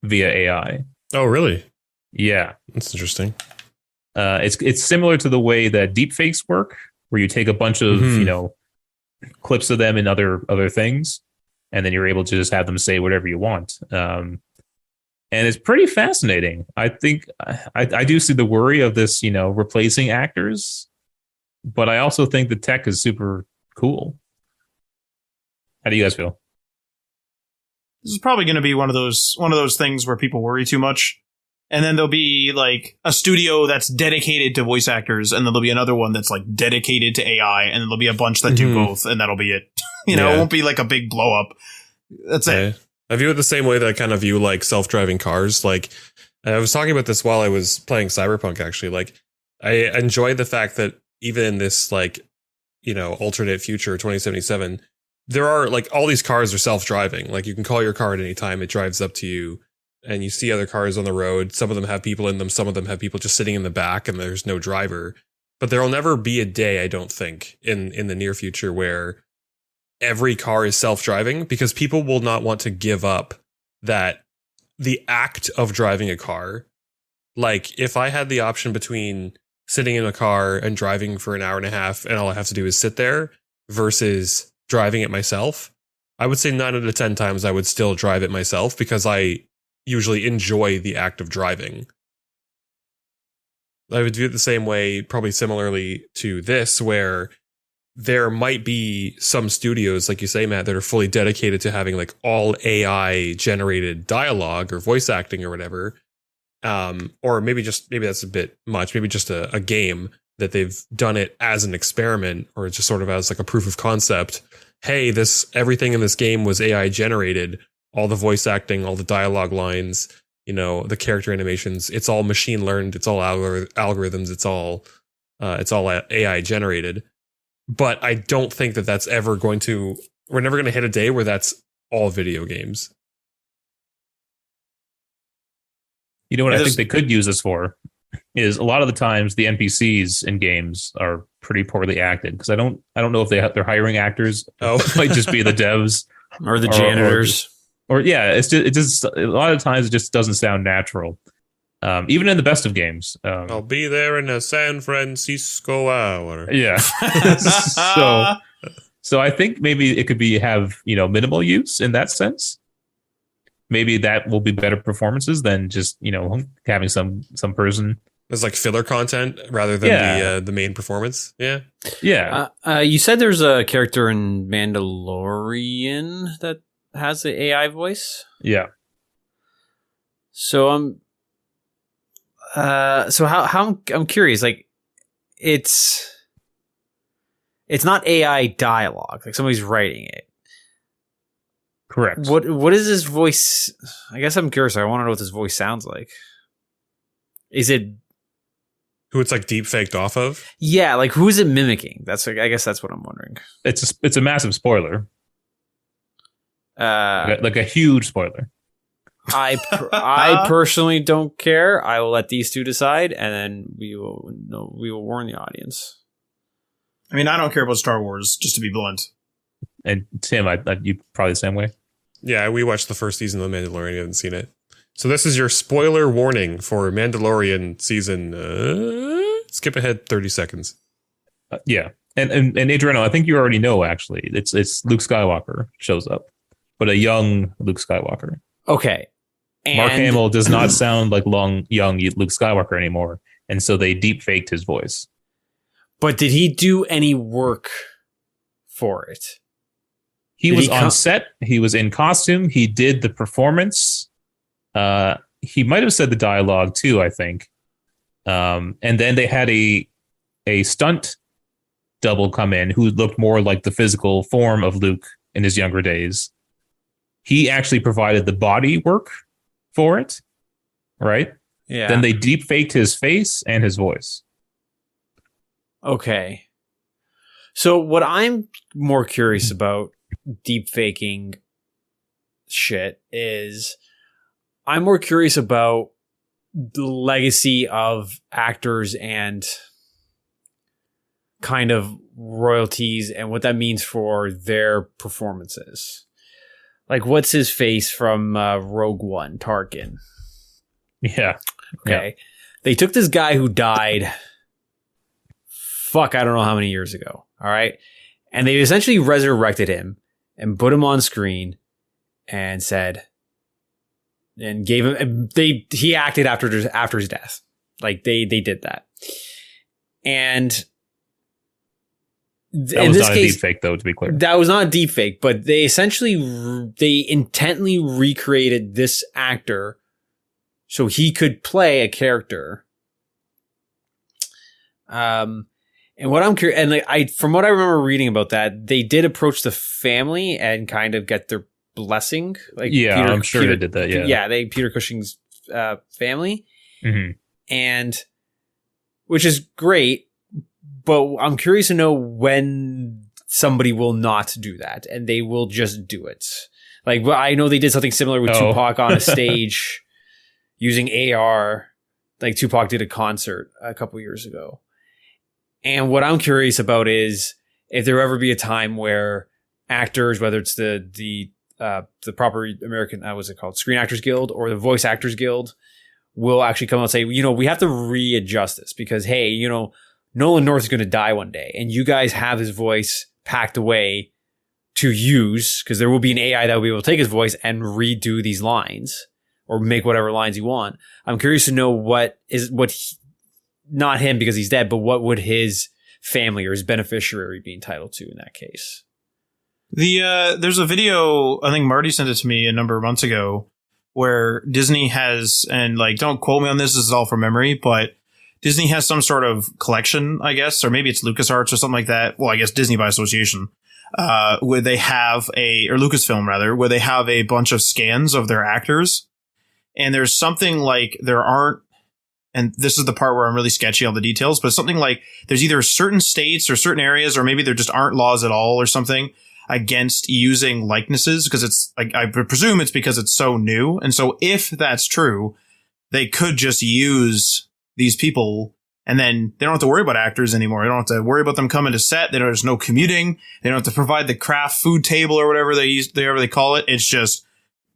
via AI. Oh, really? Yeah. That's interesting. It's similar to the way that deepfakes work, where you take a bunch of clips of them and other things, and then you're able to just have them say whatever you want. And it's pretty fascinating. I think I do see the worry of this, replacing actors, but I also think the tech is super cool. How do you guys feel? This is probably going to be one of those things where people worry too much. And then there'll be like a studio that's dedicated to voice actors, and then there'll be another one that's like dedicated to AI, and then there'll be a bunch that do both, and that'll be it. It won't be like a big blow up. That's it. I view it the same way that I kind of view like self-driving cars. Like I was talking about this while I was playing Cyberpunk, actually. Like I enjoy the fact that even in this like, alternate future 2077, there are like all these cars are self-driving. Like you can call your car at any time. It drives up to you. And you see other cars on the road. Some of them have people in them. Some of them have people just sitting in the back and there's no driver. But there'll never be a day, I don't think, in the near future where every car is self-driving, because people will not want to give up that the act of driving a car. Like if I had the option between sitting in a car and driving for an hour and a half and all I have to do is sit there versus driving it myself, I would say 9 out of 10 times I would still drive it myself, because I usually enjoy the act of driving. I would view it the same way, probably similarly to this, where there might be some studios, like you say, Matt, that are fully dedicated to having like all AI generated dialogue or voice acting or whatever. Or maybe that's a bit much. Maybe just a game that they've done it as an experiment, or just sort of as like a proof of concept. Hey, everything in this game was AI generated. All the voice acting, all the dialogue lines, the character animations, it's all machine learned. It's all algorithms. It's all AI generated. But I don't think that that's ever we're never going to hit a day where that's all video games. You know what I think they could use this for is a lot of the times the NPCs in games are pretty poorly acted, because I don't know if they're hiring actors. Oh, it might just be the devs or the janitors. Or it just a lot of times it just doesn't sound natural. Even in the best of games. I'll be there in a San Francisco hour. Yeah. So I think maybe it could have minimal use in that sense. Maybe that will be better performances than just having some person. It's like filler content rather than the main performance. Yeah. Yeah. You said there's a character in Mandalorian that has the AI voice. Yeah. So I'm curious. Like, it's not AI dialogue. Like somebody's writing it. Correct. What is his voice? I guess I'm curious. I want to know what this voice sounds like. Is it who it's like deep faked off of? Yeah, like who is it mimicking? I guess that's what I'm wondering. It's a massive spoiler. Like a huge spoiler. I personally don't care. I will let these two decide, and then we will warn the audience. I mean, I don't care about Star Wars, just to be blunt. And Tim, you probably the same way. Yeah, we watched the first season of The Mandalorian. I haven't seen it. So this is your spoiler warning for Mandalorian season. Skip ahead 30 seconds. Yeah. And Adriano, I think you already know, actually. It's Luke Skywalker shows up, but a young Luke Skywalker. Okay. And Mark Hamill does not sound like young Luke Skywalker anymore. And so they deep faked his voice. But did he do any work for it? He was on set. He was in costume. He did the performance. He might have said the dialogue too, I think. And then they had a stunt double come in who looked more like the physical form of Luke in his younger days. He actually provided the body work for it, right? Yeah. Then they deep faked his face and his voice. Okay. So what I'm more curious about deep faking shit is I'm more curious about the legacy of actors and kind of royalties and what that means for their performances. Like, what's his face from Rogue One, Tarkin? Yeah. Okay. Yeah. They took this guy who died, I don't know how many years ago. All right. And they essentially resurrected him and put him on screen and said, and gave him, he acted after his death. Like they did that. And that was not a deep fake, though, to be clear. That was not a deep fake, but they essentially, they intently recreated this actor So he could play a character. And what I'm curious, and like from what I remember reading about that, they did approach the family and kind of get their blessing. Like I'm sure they did that. Yeah, Peter Cushing's family, Mm-hmm. and which is great. But I'm curious to know when somebody will not do that and they will just do it. Like, I know they did something similar with Tupac on a stage using AR. Like Tupac did a concert a couple years ago. And what I'm curious about is if there ever be a time where actors, whether it's the proper American, what's it called, Screen Actors Guild or the Voice Actors Guild, will actually come out and say, we have to readjust this because, hey, Nolan North is going to die one day and you guys have his voice packed away to use because there will be an AI that will be able to take his voice and redo these lines or make whatever lines you want. I'm curious to know not him because he's dead, but what would his family or his beneficiary be entitled to in that case? There's a video, I think Marty sent it to me a number of months ago, where Disney has, and like, don't quote me on this is all from memory, but Disney has some sort of collection, I guess, or maybe it's LucasArts or something like that. Well, I guess Disney by association, where they have or Lucasfilm rather, where they have a bunch of scans of their actors. And there's something like and this is the part where I'm really sketchy on the details, but something like there's either certain states or certain areas, or maybe there just aren't laws at all or something against using likenesses. Cause it's like, I presume it's because it's so new. And so if that's true, they could just use these people and then they don't have to worry about actors anymore. They don't have to worry about them coming to set. There's no commuting. They don't have to provide the craft food table or whatever they call it. It's just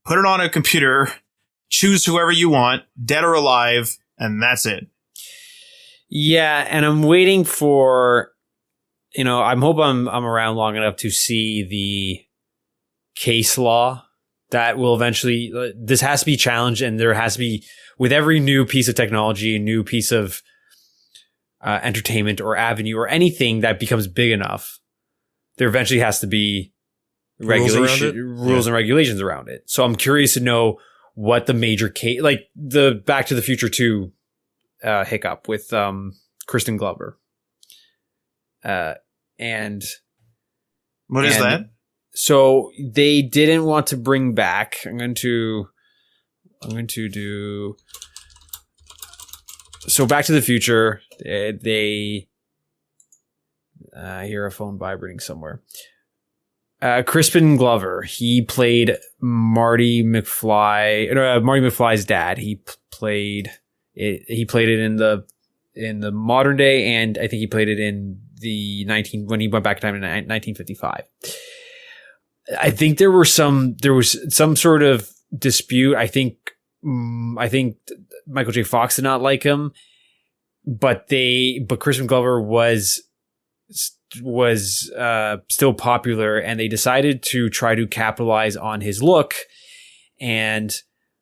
put it on a computer, choose whoever you want, dead or alive, and that's it. Yeah, and I'm waiting for, I'm hoping I'm around long enough to see the case law that will eventually, this has to be challenged, and there has to be, with every new piece of technology, a new piece of entertainment or avenue or anything that becomes big enough, there eventually has to be rules and regulations around it. So I'm curious to know what the major case, like the Back to the Future 2 hiccup with Kristen Glover. And what is that? So they didn't want to bring back, I'm going to do, so Back to the Future, they I hear a phone vibrating somewhere. Crispin Glover, he played Marty McFly's dad. He played it in the modern day, and I think he played it in when he went back in time in 1955. I think there was some sort of dispute. I think Michael J. Fox did not like him, but Crispin Glover was still popular, and they decided to try to capitalize on his look. And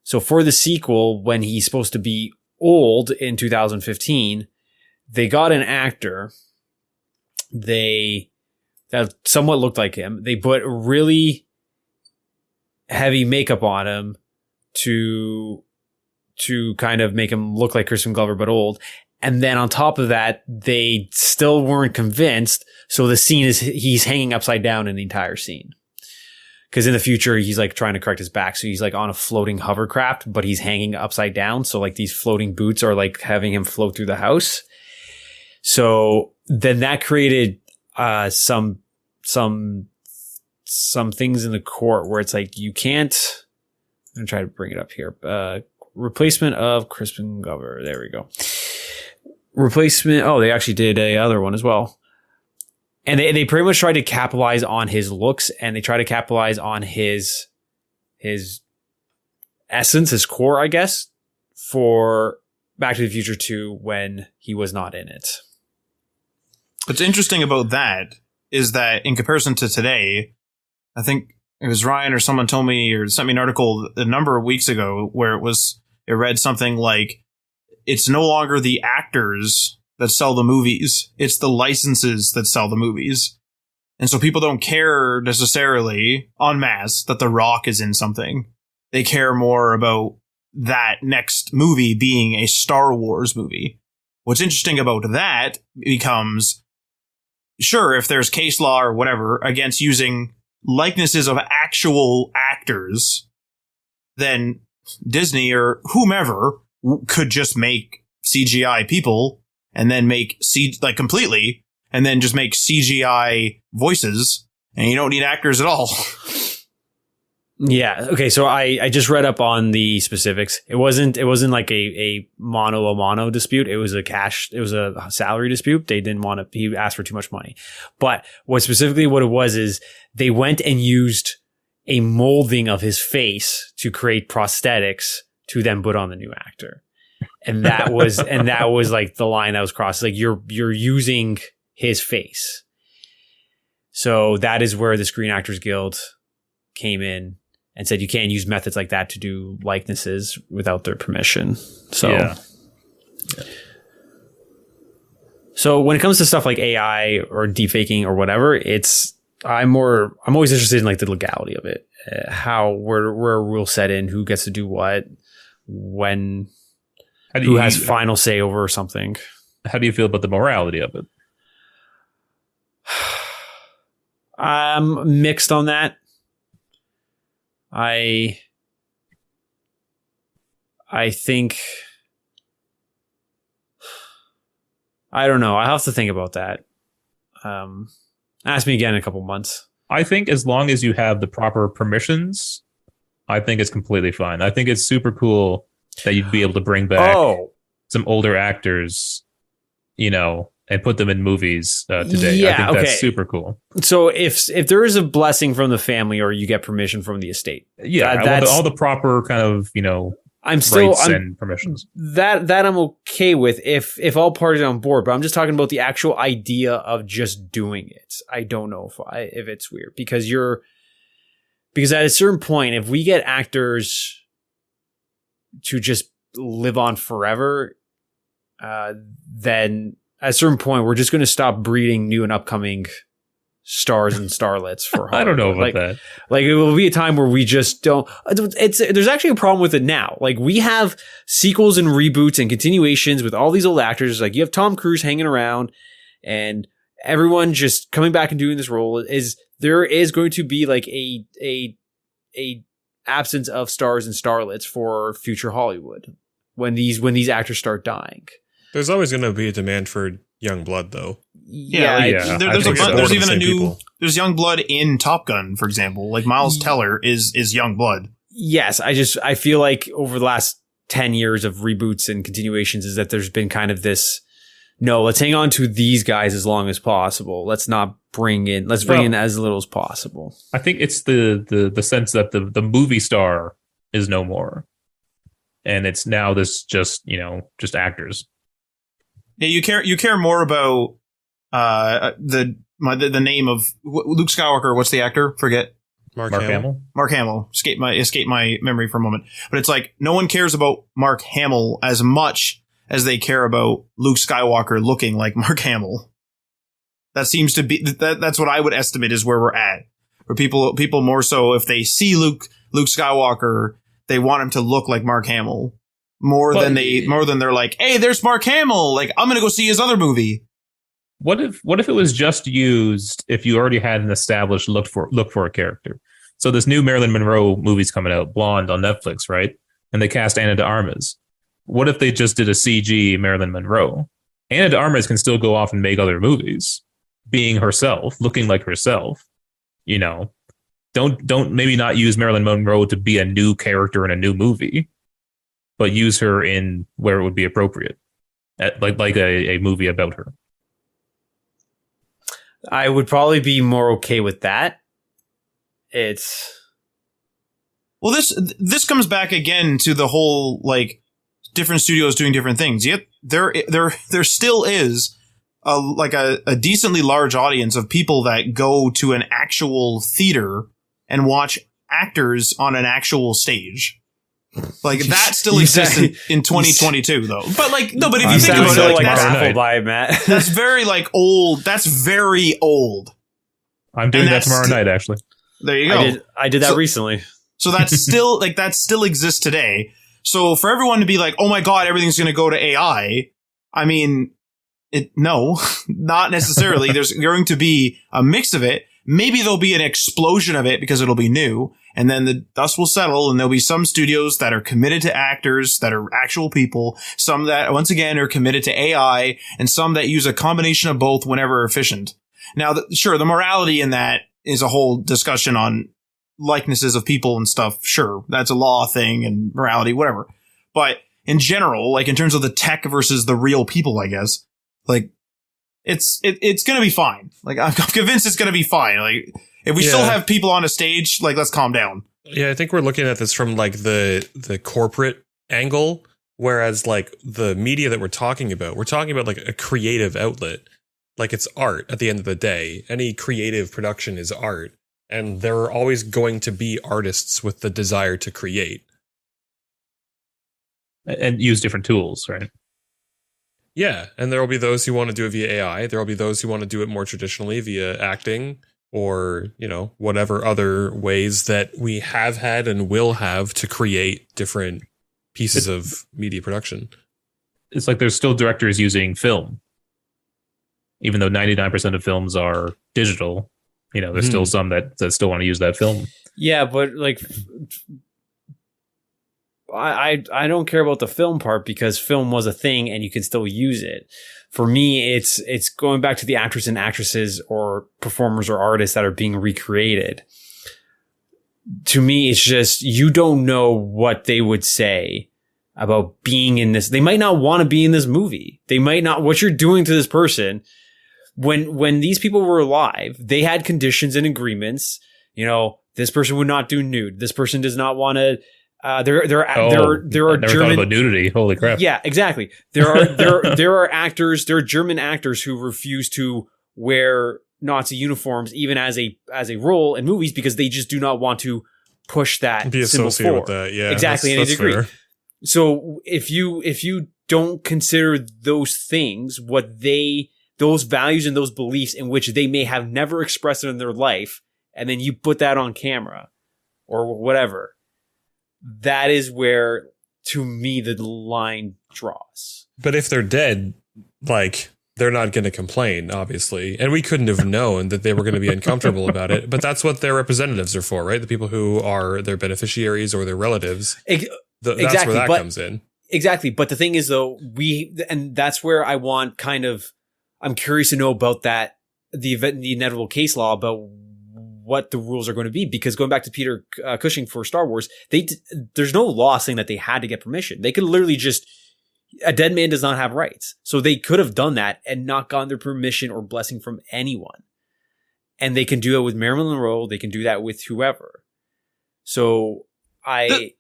so for the sequel, when he's supposed to be old in 2015, they got an actor that somewhat looked like him. They put really heavy makeup on him to kind of make him look like Crispin Glover but old. And then on top of that, they still weren't convinced. So the scene he's hanging upside down in the entire scene. Because in the future, he's like trying to correct his back. So he's like on a floating hovercraft, but he's hanging upside down. So like these floating boots are like having him float through the house. So then that created some things in the court where it's like, you can't, I'm going to try to bring it up here. Replacement of Crispin Glover. There we go. Replacement. Oh, they actually did a other one as well. And they pretty much tried to capitalize on his looks, and they try to capitalize on his essence, his core, I guess, for Back to the Future 2 when he was not in it. What's interesting about that is that in comparison to today, I think it was Ryan or someone told me or sent me an article a number of weeks ago where it read something like, it's no longer the actors that sell the movies, it's the licenses that sell the movies. And so people don't care necessarily en masse that The Rock is in something. They care more about that next movie being a Star Wars movie. What's interesting about that becomes, sure, if there's case law or whatever against using likenesses of actual actors, then Disney or whomever could just make CGI people and then make completely, and then just make CGI voices, and you don't need actors at all. Yeah. Okay. So I just read up on the specifics. It wasn't like a mono dispute. It was a salary dispute. They didn't want to, he asked for too much money. But what it was is they went and used a molding of his face to create prosthetics to then put on the new actor. And that was like the line that was crossed. Like you're using his face. So that is where the Screen Actors Guild came in and said you can't use methods like that to do likenesses without their permission. So, yeah. So when it comes to stuff like AI or deepfaking or whatever, I'm always interested in like the legality of it, where rules set in, who gets to do what, when, who has final say over something. How do you feel about the morality of it? I'm mixed on that. I think, I don't know. I have to think about that. Ask me again in a couple months. I think as long as you have the proper permissions, I think it's completely fine. I think it's super cool that you'd be able to bring back some older actors, and put them in movies today. Yeah, I think that's super cool. So if there is a blessing from the family or you get permission from the estate, that's all the proper kind of rights and permissions. That I'm okay with if all parties are on board. But I'm just talking about the actual idea of just doing it. I don't know if it's weird because at a certain point, if we get actors to just live on forever, then at a certain point, we're just going to stop breeding new and upcoming stars and starlets for Hollywood. I don't know about that. Like it will be a time where we just don't. There's actually a problem with it now. Like we have sequels and reboots and continuations with all these old actors. Like you have Tom Cruise hanging around, and everyone just coming back and doing this role. There is going to be like a absence of stars and starlets for future Hollywood when these actors start dying. There's always going to be a demand for young blood, though. Yeah. There's even a new. There's young blood in Top Gun, for example. Like Miles Teller is young blood. Yes, I feel like over the last 10 years of reboots and continuations is that there's been kind of this. No, let's hang on to these guys as long as possible. Let's bring in as little as possible. I think it's the sense that the movie star is no more, and it's now this just actors. Yeah, you care more about the name of Luke Skywalker. What's the actor? Forget. Mark Hamill. Mark Hamill. Escape my memory for a moment. But it's like no one cares about Mark Hamill as much as they care about Luke Skywalker looking like Mark Hamill. That seems to be that's what I would estimate is where we're at. Where people more so if they see Luke Skywalker, they want him to look like Mark Hamill. More than they're like, hey, there's Mark Hamill. Like, I'm gonna go see his other movie. What if it was just used if you already had an established look for a character? So this new Marilyn Monroe movie's coming out, Blonde, on Netflix, right? And they cast Ana de Armas. What if they just did a CG Marilyn Monroe? Ana de Armas can still go off and make other movies, being herself, looking like herself. Don't maybe not use Marilyn Monroe to be a new character in a new movie, but use her in where it would be appropriate, like a movie about her. I would probably be more okay with that. Well, this comes back again to the whole like different studios doing different things. Yet there still is a decently large audience of people that go to an actual theater and watch actors on an actual stage. Like that still exists in 2022 though. But like no, but if you think about it, like that's baffled by it, Matt. That's very like old. That's very old. I'm doing that tomorrow night, actually. There you go. I did that recently. So that's still that still exists today. So for everyone to be like, oh my God, everything's going to go to AI, I mean, no, not necessarily. There's going to be a mix of it. Maybe there'll be an explosion of it because it'll be new, and then the dust will settle, and there'll be some studios that are committed to actors that are actual people, some that, once again, are committed to AI, and some that use a combination of both whenever efficient. Now, sure, the morality in that is a whole discussion on likenesses of people and stuff. Sure, that's a law thing and morality, whatever. But in general, like in terms of the tech versus the real people, I guess, like it's going to be fine. Like I'm convinced it's going to be fine. Like if we still have people on a stage, like let's calm down. Yeah, I think we're looking at this from like the corporate angle, whereas like the media that we're talking about like a creative outlet. Like it's art at the end of the day. Any creative production is art. And there are always going to be artists with the desire to create. And use different tools, right? Yeah, and there will be those who want to do it via AI. There will be those who want to do it more traditionally via acting or, you know, whatever other ways that we have had and will have to create different pieces of media production. It's like there's still directors using film. Even though 99% of films are digital, you know, there's still some that still want to use that film. Yeah, but like I don't care about the film part because film was a thing and you can still use it. For me, it's going back to the actors and actresses or performers or artists that are being recreated. To me, it's just you don't know what they would say about being in this. They might not want to be in this movie. They might not. What you're doing to this person. When these people were alive, they had conditions and agreements. You know, this person would not do nude. This person does not want to. There are never German thought about nudity. Holy crap! Yeah, exactly. There are actors. There are German actors who refuse to wear Nazi uniforms even as a role in movies because they just do not want to push that be associated with that. Yeah, exactly. And I agree. Fair. So if you don't consider those things, those values and those beliefs in which they may have never expressed it in their life, and then you put that on camera or whatever, that is where, to me, the line draws. But if they're dead, like, they're not going to complain, obviously. And we couldn't have known that they were going to be uncomfortable about it. But that's what their representatives are for, right? The people who are their beneficiaries or their relatives. That's where that comes in. Exactly. But the thing is, though, and that's where I want I'm curious to know about that, the inevitable case law about what the rules are going to be, because going back to Peter Cushing for Star Wars, there's no law saying that they had to get permission. They could literally a dead man does not have rights. So they could have done that and not gotten their permission or blessing from anyone. And they can do it with Marilyn Monroe. They can do that with whoever. So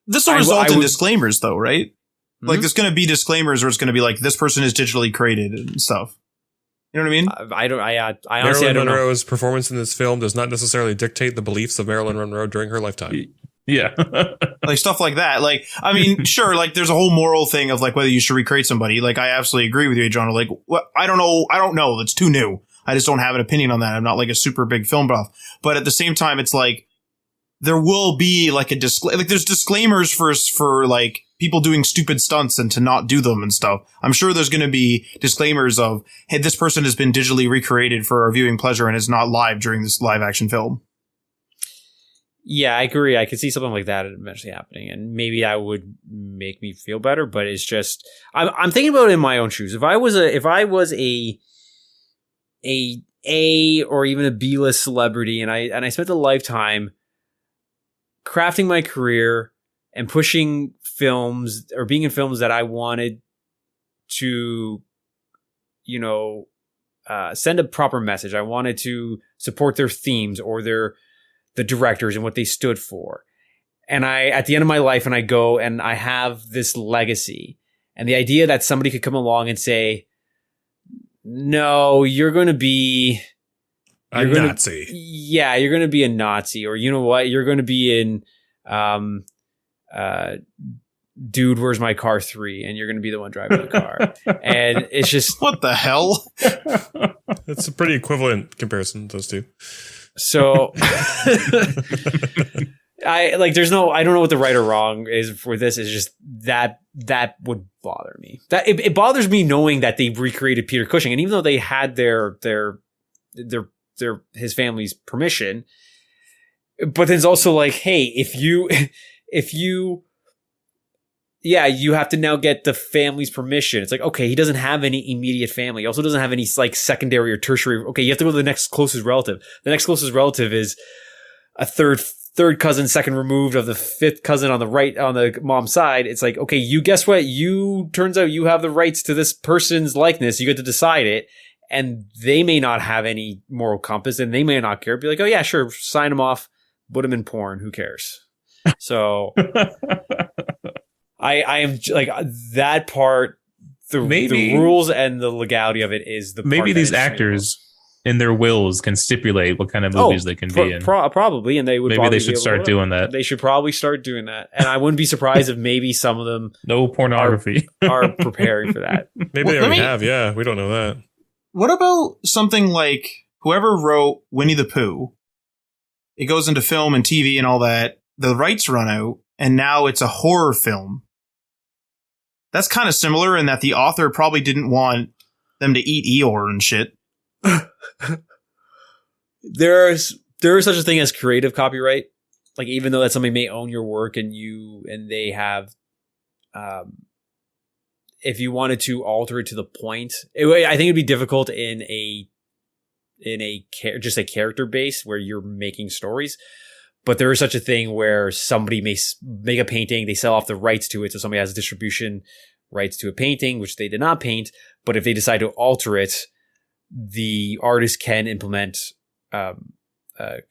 this will result in disclaimers though, right? Mm-hmm. Like there's going to be disclaimers where it's going to be like, this person is digitally created and stuff. You know what I mean? I honestly Marilyn don't Monroe's know. performance in this film does not necessarily dictate the beliefs of Marilyn Monroe during her lifetime. Yeah. Like stuff like that. Like, I mean, sure, like there's a whole moral thing of like whether you should recreate somebody. Like, I absolutely agree with you, Adriano. Like, I don't know. It's too new. I just don't have an opinion on that. I'm not like a super big film buff. But at the same time, it's like, there will be like there's disclaimers for like people doing stupid stunts and to not do them and stuff. I'm sure there's going to be disclaimers of, hey, this person has been digitally recreated for our viewing pleasure and is not live during this live action film. Yeah, I agree. I could see something like that eventually happening, and maybe that would make me feel better. But it's just, I'm thinking about it in my own shoes. If I was a or even a B-list celebrity, and I spent a lifetime crafting my career and pushing films or being in films that I wanted to, you know, send a proper message. I wanted to support their themes or the directors and what they stood for. And at the end of my life, and I go and I have this legacy, and the idea that somebody could come along and say, no, you're going to be a Nazi. Yeah, you're going to be a Nazi, or you know what, you're going to be in Dude, Where's My Car 3, and you're going to be the one driving the car. And it's just, what the hell? It's a pretty equivalent comparison, those two. So I don't know what the right or wrong is for this. It's just that would bother me. That it bothers me knowing that they recreated Peter Cushing, and even though they had his family's permission, but then it's also like, hey, if you have to now get the family's permission. It's like, okay, he doesn't have any immediate family. He also doesn't have any like secondary or tertiary. Okay, you have to go to the next closest relative. The next closest relative is a third cousin, second removed of the fifth cousin on the right, on the mom's side. It's like, okay, you guess what? Turns out you have the rights to this person's likeness. You get to decide it. And they may not have any moral compass and they may not care. Be like, oh yeah, sure. Sign them off. Put them in porn. Who cares? So I am like that part. The rules and the legality of it is the part maybe these actors in their wills can stipulate what kind of movies they can be in. Probably, and they would. Maybe they should start doing that. They should probably start doing that, and I wouldn't be surprised if maybe some of them no pornography are preparing for that. Maybe they already have. Yeah, we don't know that. What about something like whoever wrote Winnie the Pooh? It goes into film and TV and all that. The rights run out, and now it's a horror film. That's kind of similar in that the author probably didn't want them to eat Eeyore and shit. There is such a thing as creative copyright. Like, even though that somebody may own your work and they have, if you wanted to alter it to the point, I think it'd be difficult in just a character base where you're making stories. But there is such a thing where somebody may make a painting, they sell off the rights to it, so somebody has distribution rights to a painting, which they did not paint. But if they decide to alter it, the artist can implement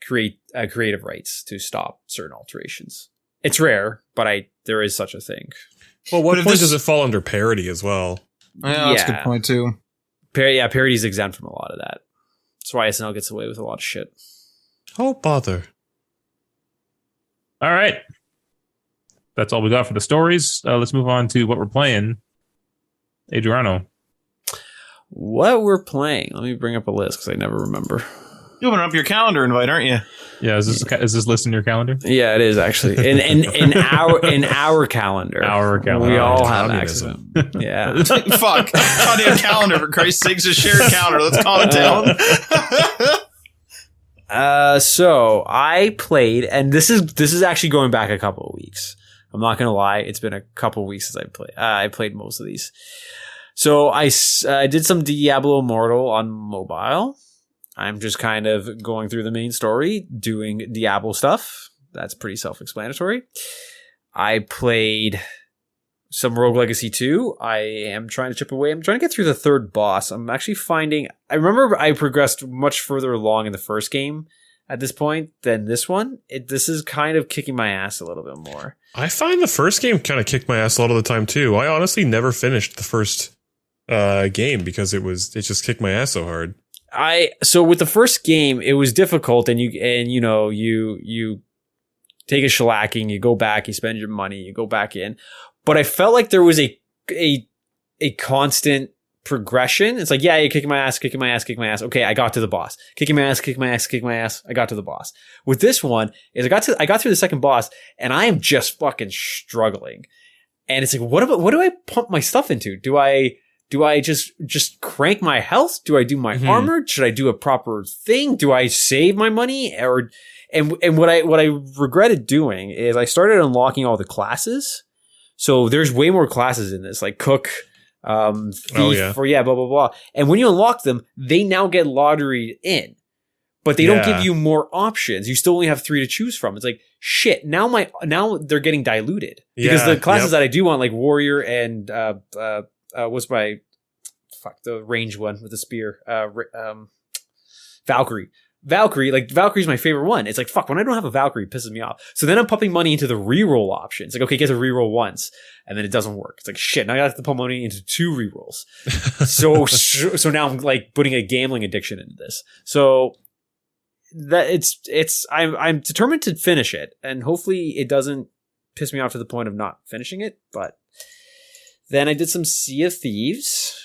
creative rights to stop certain alterations. It's rare, but there is such a thing. Well, what point does it fall under parody as well? Yeah, that's a good point too. Parody is exempt from a lot of that. That's why SNL gets away with a lot of shit. Oh, bother. All right. That's all we got for the stories. Let's move on to what we're playing. Adriano. What we're playing? Let me bring up a list because I never remember. You open up your calendar invite, aren't you? Yeah, is this list in your calendar? Yeah, it is actually in our calendar. Our calendar. We all have access. Yeah. Fuck. Goddamn calendar, for Christ's sakes, a shared calendar. Let's calm it down. So I played, and this is actually going back a couple of weeks. I'm not gonna lie, it's been a couple of weeks since I played most of these. So I did some Diablo Immortal on mobile. I'm just kind of going through the main story, doing Diablo stuff. That's pretty self-explanatory. I played some Rogue Legacy 2. I am trying to chip away. I'm trying to get through the third boss. I'm actually finding... I remember I progressed much further along in the first game at this point than this one. This is kind of kicking my ass a little bit more. I find the first game kind of kicked my ass a lot of the time too. I honestly never finished the first game because it just kicked my ass so hard. So with the first game, it was difficult, and you take a shellacking, you go back, you spend your money, you go back in. But I felt like there was a constant progression. It's like, yeah, you're kicking my ass. Okay, I got to the boss. Kicking my ass. I got to the boss. With this one, I got through the second boss, and I am just fucking struggling. And it's like, what do I pump my stuff into? Do I just crank my health? Do I do my armor? Should I do a proper thing? Do I save my money? And what I regretted doing is I started unlocking all the classes. So there's way more classes in this, like cook, thief, blah, blah, blah. And when you unlock them, they now get lotteried in. But they don't give you more options. You still only have 3 to choose from. It's like, shit, now they're getting diluted. Because the classes that I do want, like warrior and what's my the range one with the spear? Valkyrie. Valkyrie's my favorite one. It's like, fuck, when I don't have a Valkyrie, it pisses me off. So then I'm pumping money into the reroll option. It's like, okay, get to reroll once, and then it doesn't work. It's like, shit, now I have to pump money into 2 rerolls. So now I'm like putting a gambling addiction into this. So that I'm determined to finish it, and hopefully it doesn't piss me off to the point of not finishing it. But then I did some Sea of Thieves.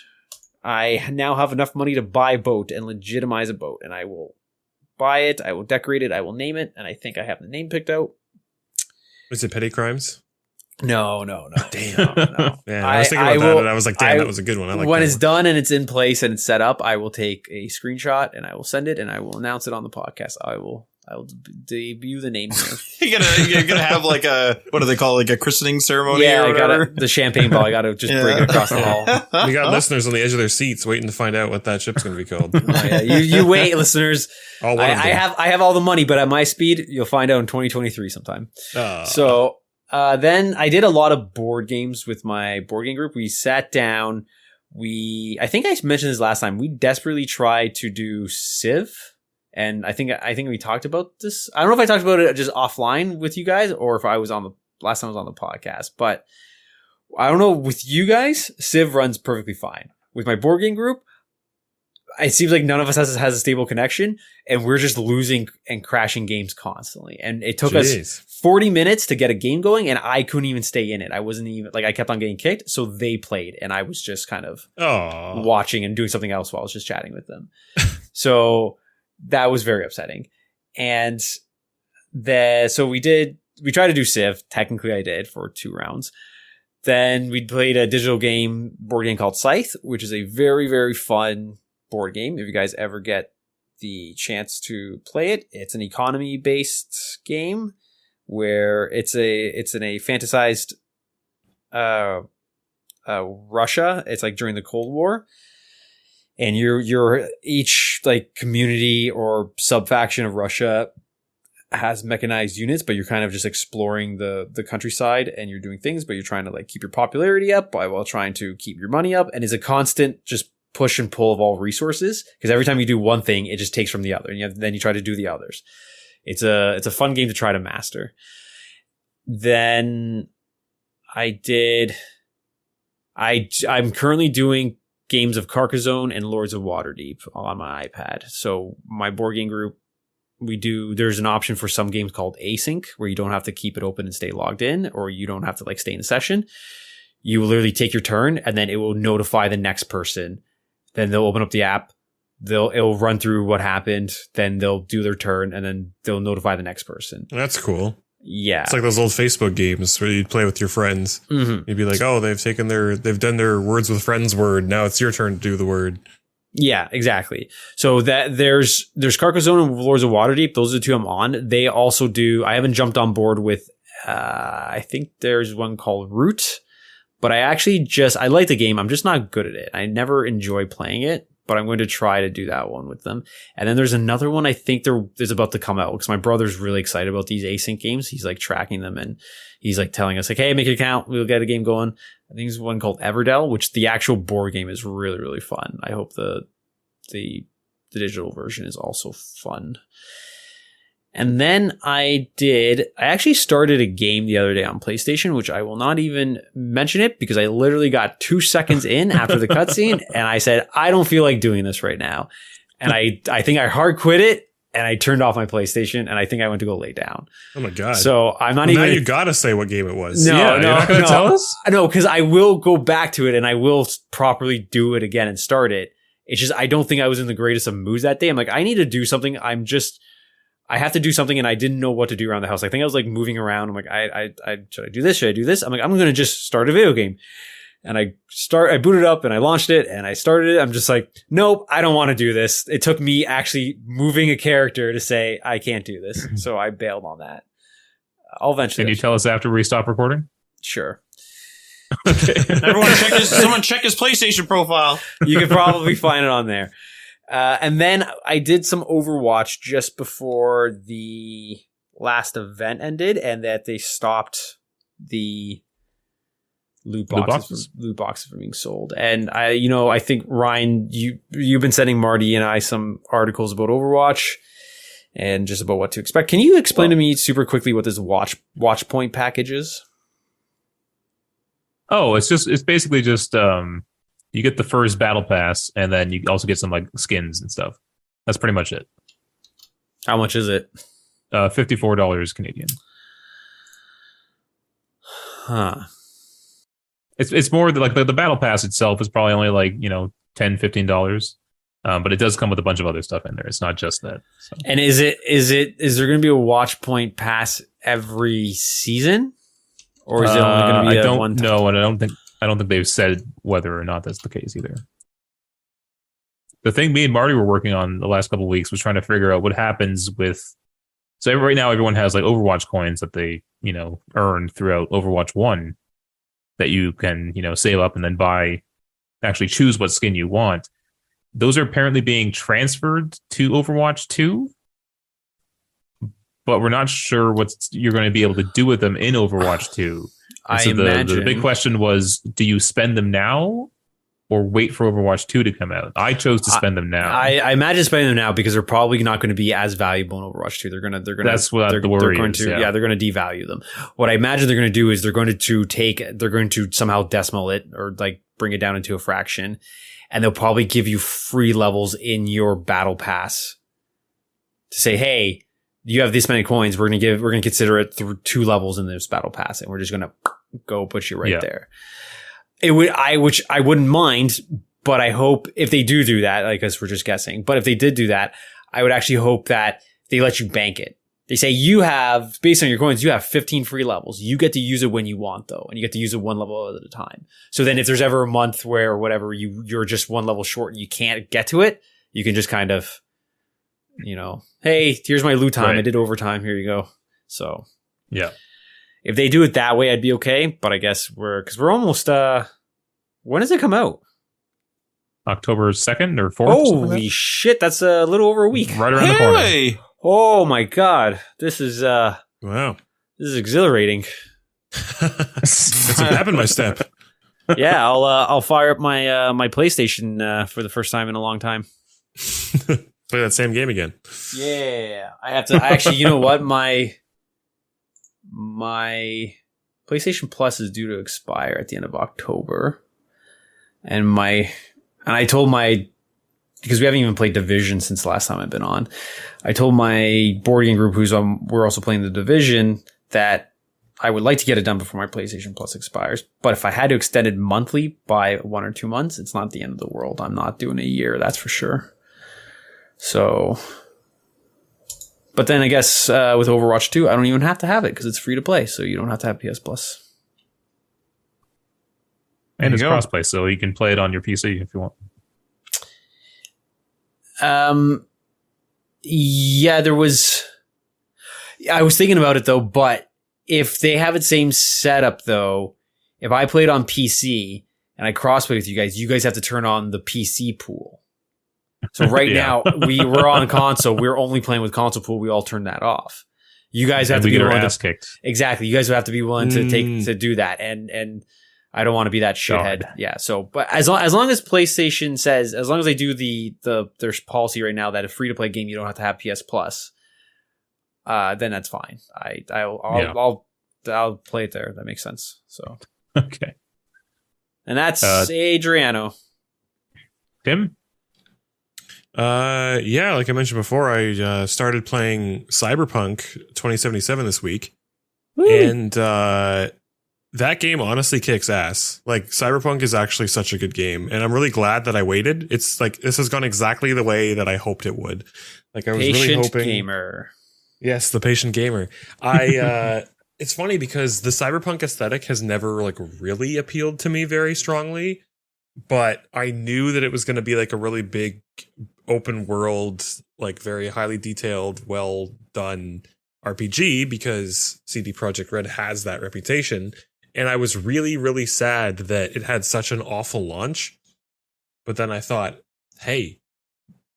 I now have enough money to buy a boat and legitimize a boat, and I will buy it, I will decorate it, I will name it, and I think I have the name picked out. Is it Petty Crimes? No. Damn. No. Man, I was thinking about that, and I was like, damn, that was a good one. I like when that it's one. done and it's in place and it's set up, I will take a screenshot and I will send it and I will announce it on the podcast. I will debut the name here. you're gonna have like a, what do they call it, like a christening ceremony? Yeah, or I whatever? got the champagne ball. I got to just bring it across the hall. We got listeners on the edge of their seats waiting to find out what that ship's going to be called. Oh, yeah. You wait, listeners. All one of them. I have all the money, but at my speed, you'll find out in 2023 sometime. So then I did a lot of board games with my board game group. We sat down. I think I mentioned this last time. We desperately tried to do Civ. And I think we talked about this. I don't know if I talked about it just offline with you guys or if I was on the last time I was on the podcast, but I don't know. With you guys, Civ runs perfectly fine. With my board game group, it seems like none of us has a stable connection, and we're just losing and crashing games constantly. And it took us 40 minutes to get a game going, and I couldn't even stay in it. I wasn't even I kept on getting kicked, so they played, and I was just kind of watching and doing something else while I was just chatting with them. So that was very upsetting. And so we tried to do Civ. Technically I did for 2 rounds. Then we played a board game called Scythe, which is a very, very fun board game. If you guys ever get the chance to play it, it's an economy based game where it's in a fantasized, Russia. It's like during the Cold War. And you're each like community or sub-faction of Russia has mechanized units, but you're kind of just exploring the countryside and you're doing things, but you're trying to like keep your popularity up while trying to keep your money up. And it's a constant just push and pull of all resources, because every time you do one thing, it just takes from the other, and then you try to do the others. It's a fun game to try to master. Then I'm currently doing games of Carcassonne and Lords of Waterdeep on my iPad. So my board game group, there's an option for some games called async, where you don't have to keep it open and stay logged in, or you don't have to like stay in the session. You will literally take your turn and then it will notify the next person. Then they'll open up the app. It'll run through what happened. Then they'll do their turn and then they'll notify the next person. That's cool. Yeah. It's like those old Facebook games where you'd play with your friends. Mm-hmm. You'd be like, oh, they've done their words with friends word. Now it's your turn to do the word. Yeah, exactly. So that there's Carcassonne and Lords of Waterdeep. Those are the 2 I'm on. They also do, I haven't jumped on board with, I think there's one called Root, but I like the game. I'm just not good at it. I never enjoy playing it, but I'm going to try to do that one with them. And then there's another one I think there's about to come out, because my brother's really excited about these async games. He's like tracking them and he's like telling us like, hey, make it count. We'll get a game going. I think there's one called Everdell, which the actual board game is really, really fun. I hope the digital version is also fun. And then I actually started a game the other day on PlayStation, which I will not even mention it because I literally got 2 seconds in after the cutscene and I said, I don't feel like doing this right now. And I think I hard quit it and I turned off my PlayStation and I think I went to go lay down. Oh my God. So I'm not even. Now you gotta say what game it was. No, you're not gonna tell us? No, because I will go back to it and I will properly do it again and start it. It's just, I don't think I was in the greatest of moods that day. I'm like, I need to do something. I have to do something and I didn't know what to do around the house. I think I was like moving around. I'm like, should I do this? Should I do this? I'm like, I'm going to just start a video game. And I booted up and I launched it and I started it. I'm just like, nope, I don't want to do this. It took me actually moving a character to say, I can't do this. So I bailed on that. I'll eventually. Can you tell us after we stop recording? Sure. Okay. Someone check his PlayStation profile. You could probably find it on there. And then I did some Overwatch just before the last event ended, and that they stopped the loot boxes from being sold. And I think Ryan, you've been sending Marty and I some articles about Overwatch and just about what to expect. Can you explain to me super quickly what this watch point package is? Oh, it's basically just you get the first battle pass, and then you also get some like skins and stuff. That's pretty much it. How much is it? $54 Canadian. Huh. It's more like the battle pass itself is probably only like $10-15. But it does come with a bunch of other stuff in there. It's not just that. So. And is there going to be a watch point pass every season, or is it only going to be I don't one time? know, and I don't think they've said whether or not that's the case either. The thing me and Marty were working on the last couple of weeks was trying to figure out what happens with. So right now, everyone has like Overwatch coins that they earn throughout Overwatch 1 that you can save up and then buy. Actually, choose what skin you want. Those are apparently being transferred to Overwatch 2, but we're not sure what you're going to be able to do with them in Overwatch 2. So the big question was, do you spend them now or wait for Overwatch 2 to come out? I chose to spend them now. I imagine spending them now because they're probably not going to be as valuable in Overwatch 2. They're going to That's what the worry is. Yeah, they're going to devalue them. What I imagine they're going to do is they're going to somehow decimal it or like bring it down into a fraction. And they'll probably give you free levels in your battle pass to say, hey, you have this many coins. We're going to consider it through 2 levels in this battle pass. And we're just going to go put you right there. Which I wouldn't mind, but I hope if they do that, like, cause we're just guessing, but if they did do that, I would actually hope that they let you bank it. They say based on your coins, you have 15 free levels. You get to use it when you want though. And you get to use it 1 level at a time. So then if there's ever a month where whatever you're just 1 level short and you can't get to it, you can just kind of, hey, here's my loot time. Right. I did overtime. Here you go. So yeah, if they do it that way, I'd be okay. But I guess we're almost, when does it come out? October 2nd or 4th? Holy shit. That's a little over a week. Right around the corner. Oh my God. This is, wow. This is exhilarating. That's a pep in my step. Yeah. I'll fire up my PlayStation, for the first time in a long time. Play that same game again. Yeah. I have to actually, you know what? My PlayStation Plus is due to expire at the end of October. And I told because we haven't even played Division since the last time I've been on. I told my board game group we're also playing the Division that I would like to get it done before my PlayStation Plus expires. But if I had to extend it monthly by 1 or 2 months, it's not the end of the world. I'm not doing a year, that's for sure. So, but then I guess with Overwatch 2, I don't even have to have it because it's free to play. So you don't have to have PS Plus. And it's crossplay, so you can play it on your PC if you want. Yeah, I was thinking about it though, but if they have the same setup though, if I played on PC and I crossplay with you guys have to turn on the PC pool. So right now we're on console. We're only playing with console pool. We all turn that off. You guys have to be willing to kicked. Exactly. You guys have to be willing to do that. And I don't want to be that shithead. God. Yeah. So, but as long as PlayStation says, as long as they do there's policy right now that a free to play game you don't have to have PS Plus, then that's fine. I'll play it there. That makes sense. So okay. And that's Adriano. Tim? Yeah, like I mentioned before, I started playing Cyberpunk 2077 this week. Woo. And that game honestly kicks ass. Like, Cyberpunk is actually such a good game, and I'm really glad that I waited. It's like, this has gone exactly the way that I hoped it would. Like, I was really hoping. Patient gamer. Yes, the patient gamer. It's funny because the Cyberpunk aesthetic has never like really appealed to me very strongly, but I knew that it was going to be like a really big open world, like very highly detailed, well done RPG because CD Projekt Red has that reputation. And I was really, really sad that it had such an awful launch. But then I thought, hey,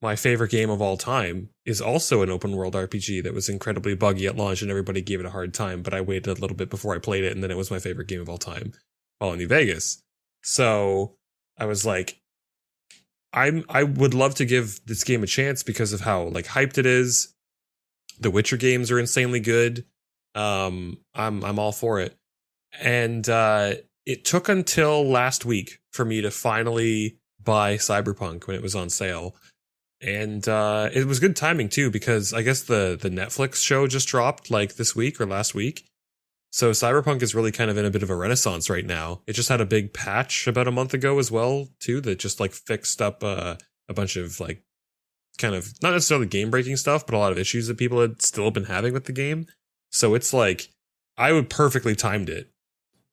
my favorite game of all time is also an open world RPG that was incredibly buggy at launch and everybody gave it a hard time. But I waited a little bit before I played it, and then it was my favorite game of all time, Fallout New Vegas. So I was like, I would love to give this game a chance because of how like hyped it is. The Witcher games are insanely good. I'm all for it. And it took until last week for me to finally buy Cyberpunk when it was on sale. And it was good timing too, because I guess the Netflix show just dropped like this week or last week. So Cyberpunk is really kind of in a bit of a renaissance right now. It just had a big patch about a month ago as well too, that just like fixed up a bunch of like kind of not necessarily game breaking stuff, but a lot of issues that people had still been having with the game. So it's like I would perfectly timed it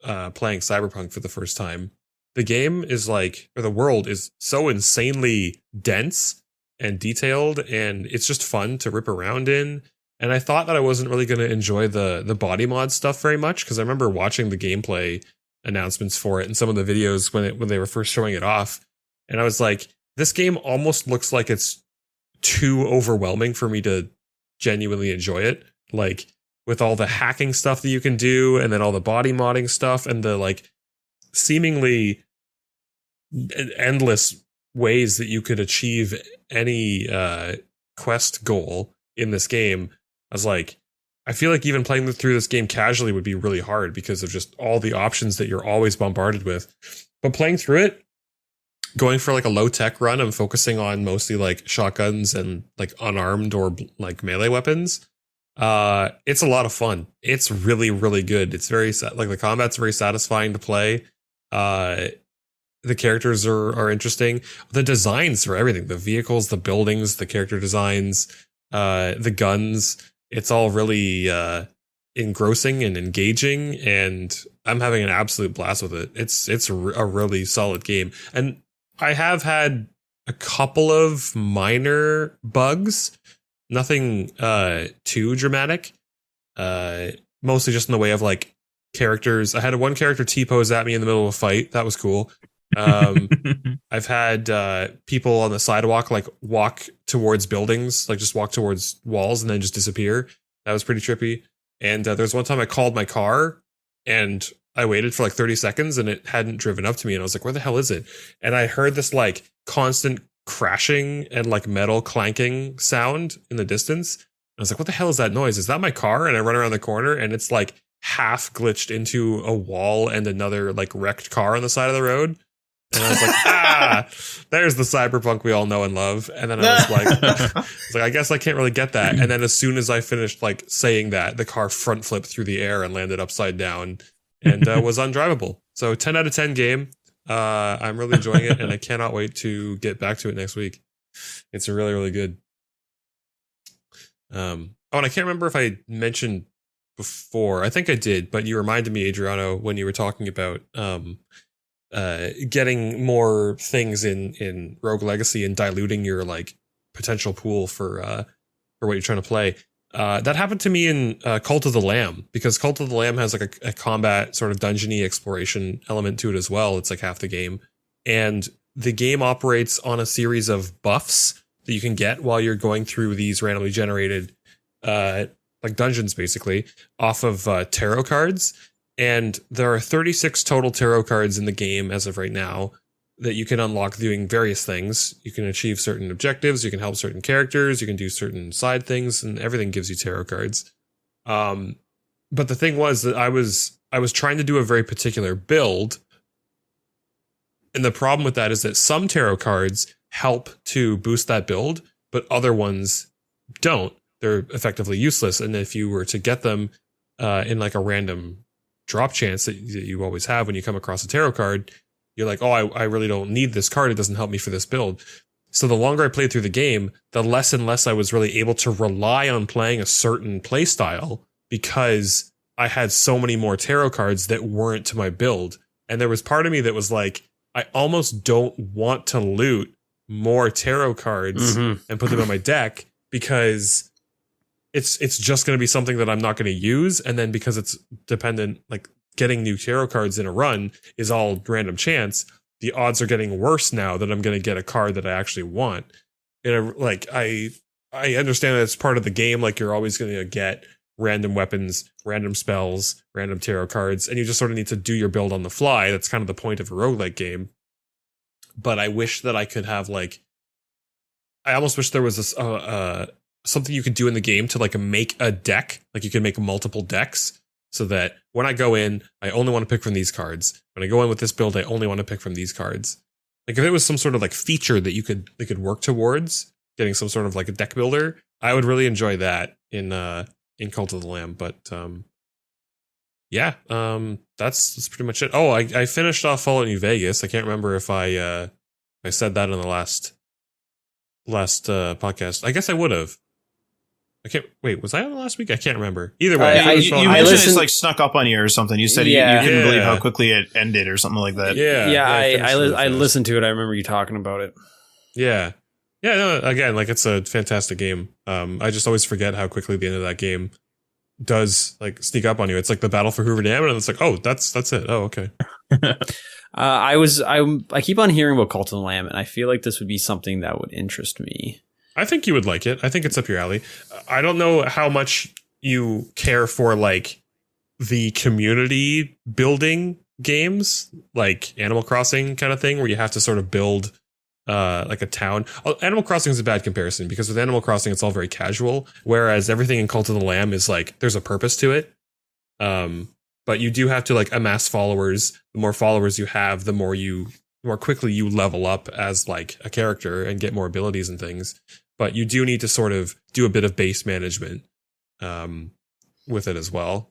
playing Cyberpunk for the first time. The game is like, or the world is so insanely dense and detailed, and it's just fun to rip around in. And I thought that I wasn't really going to enjoy the body mod stuff very much, because I remember watching the gameplay announcements for it and some of the videos when they were first showing it off, and I was like, this game almost looks like it's too overwhelming for me to genuinely enjoy it. Like with all the hacking stuff that you can do, and then all the body modding stuff, and the like seemingly endless ways that you could achieve any quest goal in this game. I was like, I feel like even playing through this game casually would be really hard because of just all the options that you're always bombarded with. But playing through it, going for like a low tech run, I'm focusing on mostly like shotguns and like unarmed or like melee weapons. It's a lot of fun. It's really, really good. It's very like the combat's very satisfying to play. The characters are interesting. The designs for everything, the vehicles, the buildings, the character designs, the guns, it's all really engrossing and engaging, and I'm having an absolute blast with it. It's a really solid game. And I have had a couple of minor bugs, nothing too dramatic, mostly just in the way of like characters. I had one character T-pose at me in the middle of a fight. That was cool. I've had people on the sidewalk like walk towards buildings, like just walk towards walls and then just disappear. That was pretty trippy. And there's one time I called my car and I waited for like 30 seconds and it hadn't driven up to me, and I was like, where the hell is it? And I heard this like constant crashing and like metal clanking sound in the distance. I was like, what the hell is that noise? Is that my car? And I run around the corner and it's like half glitched into a wall and another like wrecked car on the side of the road. And I was like, there's the Cyberpunk we all know and love. And then I was like, I guess I can't really get that. And then as soon as I finished like saying that, the car front flipped through the air and landed upside down and was undrivable. So 10 out of 10 game. I'm really enjoying it, and I cannot wait to get back to it next week. It's really, really good. And I can't remember if I mentioned before. I think I did, but you reminded me, Adriano, when you were talking about getting more things in Rogue Legacy and diluting your like potential pool for what you're trying to play. That happened to me in Cult of the Lamb, because Cult of the Lamb has like a combat sort of dungeony exploration element to it as well. It's like half the game, and the game operates on a series of buffs that you can get while you're going through these randomly generated like dungeons, basically off of tarot cards. And there are 36 total tarot cards in the game as of right now that you can unlock doing various things. You can achieve certain objectives, you can help certain characters, you can do certain side things, and everything gives you tarot cards. But the thing was that I was trying to do a very particular build. And the problem with that is that some tarot cards help to boost that build, but other ones don't. They're effectively useless. And if you were to get them in like a random drop chance that you always have when you come across a tarot card, you're like, oh, I really don't need this card. It doesn't help me for this build. So the longer I played through the game, the less and less I was really able to rely on playing a certain play style, because I had so many more tarot cards that weren't to my build. And there was part of me that was like, I almost don't want to loot more tarot cards and put them in my deck, because it's just going to be something that I'm not going to use. And then because it's dependent, like getting new tarot cards in a run is all random chance, the odds are getting worse now that I'm going to get a card that I actually want. And I understand that it's part of the game. Like you're always going to get random weapons, random spells, random tarot cards, and you just sort of need to do your build on the fly. That's kind of the point of a roguelike game. But I wish that I could have like, I almost wish there was this, something you could do in the game to like make a deck. Like you can make multiple decks so that when I go in, I only want to pick from these cards. When I go in with this build, I only want to pick from these cards. Like if it was some sort of like feature that they could work towards getting some sort of like a deck builder, I would really enjoy that in Cult of the Lamb. But that's pretty much it. Oh, I finished off Fallout New Vegas. I can't remember if I said that in the last podcast. I guess I would have. I can't wait. Was I on last week? I can't remember. Either way, you mentioned it's like snuck up on you or something. You said you couldn't believe how quickly it ended or something like that. I listened to it. I remember you talking about it. Yeah. No, again, like it's a fantastic game. I just always forget how quickly the end of that game does like sneak up on you. It's like the battle for Hoover Dam, and it's like, oh, that's it. Oh, okay. I keep on hearing about Cult of the Lamb, and I feel like this would be something that would interest me. I think you would like it. I think it's up your alley. I don't know how much you care for like the community building games, like Animal Crossing kind of thing, where you have to sort of build like a town. Animal Crossing is a bad comparison because with Animal Crossing, it's all very casual, whereas everything in Cult of the Lamb is like there's a purpose to it. But you do have to like amass followers. The more followers you have, the more quickly you level up as like a character and get more abilities and things. But you do need to sort of do a bit of base management with it as well.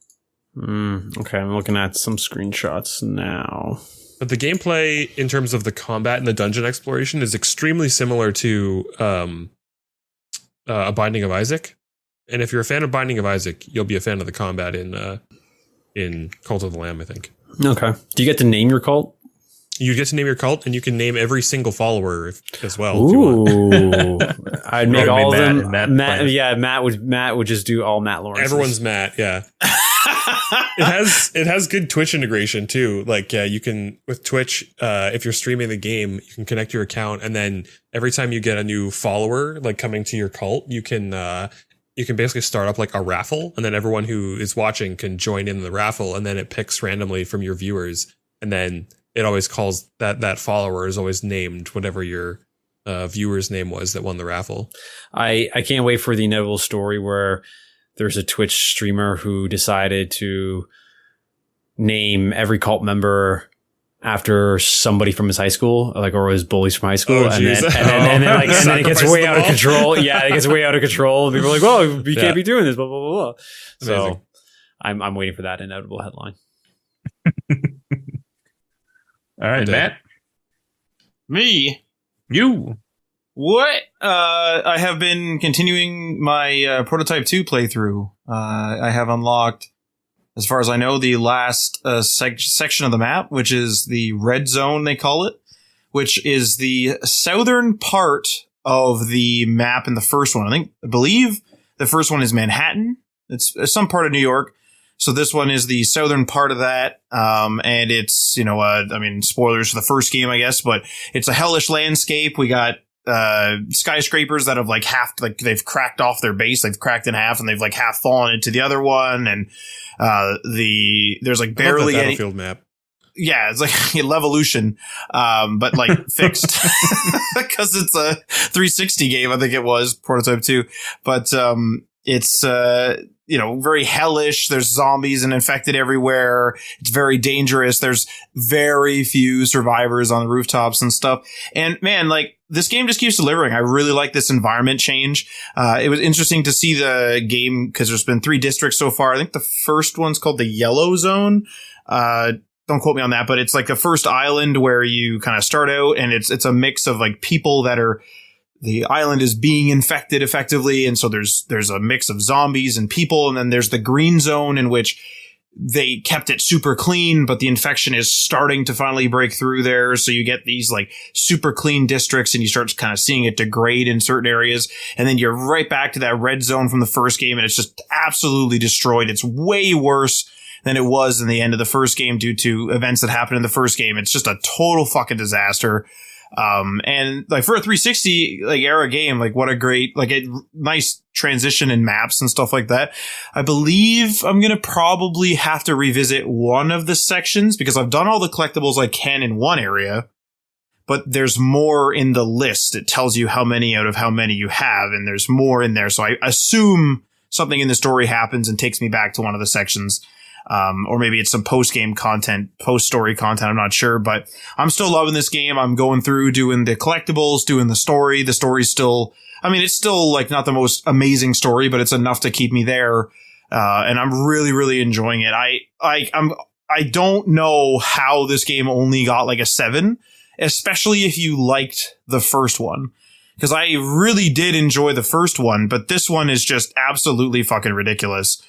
Okay, I'm looking at some screenshots now. But the gameplay in terms of the combat and the dungeon exploration is extremely similar to A Binding of Isaac. And if you're a fan of Binding of Isaac, you'll be a fan of the combat in Cult of the Lamb, I think. Okay. Do you get to name your cult? You get to name your cult, and you can name every single follower as well. Ooh, if you want. I'd make all of them. Matt Matt would just do all Matt Lawrence. Everyone's Matt, yeah. It has good Twitch integration too. Like you can with Twitch, if you're streaming the game, you can connect your account, and then every time you get a new follower like coming to your cult, you can basically start up like a raffle, and then everyone who is watching can join in the raffle, and then it picks randomly from your viewers, and then it always calls that follower is always named whatever your viewer's name was that won the raffle. I can't wait for the inevitable story where there's a Twitch streamer who decided to name every cult member after somebody from his high school, like, or his bullies from high school. Oh, and then it gets way out of control. Yeah, it gets way out of control. And people are like, "Well, we can't be doing this." Blah blah blah blah. So I'm waiting for that inevitable headline. All right, Matt. Me. You. What? I have been continuing my Prototype 2 playthrough. I have unlocked, as far as I know, the last section of the map, which is the red zone, they call it, which is the southern part of the map in the first one. I believe the first one is Manhattan. It's some part of New York. So this one is the southern part of that. And it's, spoilers for the first game, I guess, but it's a hellish landscape. We got skyscrapers that have they've cracked off their base. They've cracked in half and they've like half fallen into the other one. And there's like barely any battlefield map. Yeah, it's like Levolution, but like fixed because it's a 360 game. I think it was Prototype 2, but it's very hellish. There's zombies and infected everywhere. It's very dangerous. There's very few survivors on the rooftops and stuff. And man, like this game just keeps delivering. I really like this environment change. It was interesting to see the game because there's been 3 districts so far. I think the first one's called the Yellow Zone. Don't quote me on that, but it's like the first island where you kind of start out and it's a mix of like people that are, the island is being infected effectively. And so there's a mix of zombies and people. And then there's the green zone in which they kept it super clean, but the infection is starting to finally break through there. So you get these like super clean districts and you start kind of seeing it degrade in certain areas. And then you're right back to that red zone from the first game and it's just absolutely destroyed. It's way worse than it was in the end of the first game due to events that happened in the first game. It's just a total fucking disaster. And like for a 360 like era game, like what a great, like a nice transition in maps and stuff like that. I believe I'm going to probably have to revisit one of the sections because I've done all the collectibles I can in one area, but there's more in the list. It tells you how many out of how many you have, and there's more in there. So I assume something in the story happens and takes me back to one of the sections. Or maybe it's some post-game content, post-story content. I'm not sure, but I'm still loving this game. I'm going through doing the collectibles, doing the story. The story's still, it's still like not the most amazing story, but it's enough to keep me there. And I'm really, really enjoying it. I don't know how this game only got like a 7, especially if you liked the first one. because I really did enjoy the first one, but this one is just absolutely fucking ridiculous.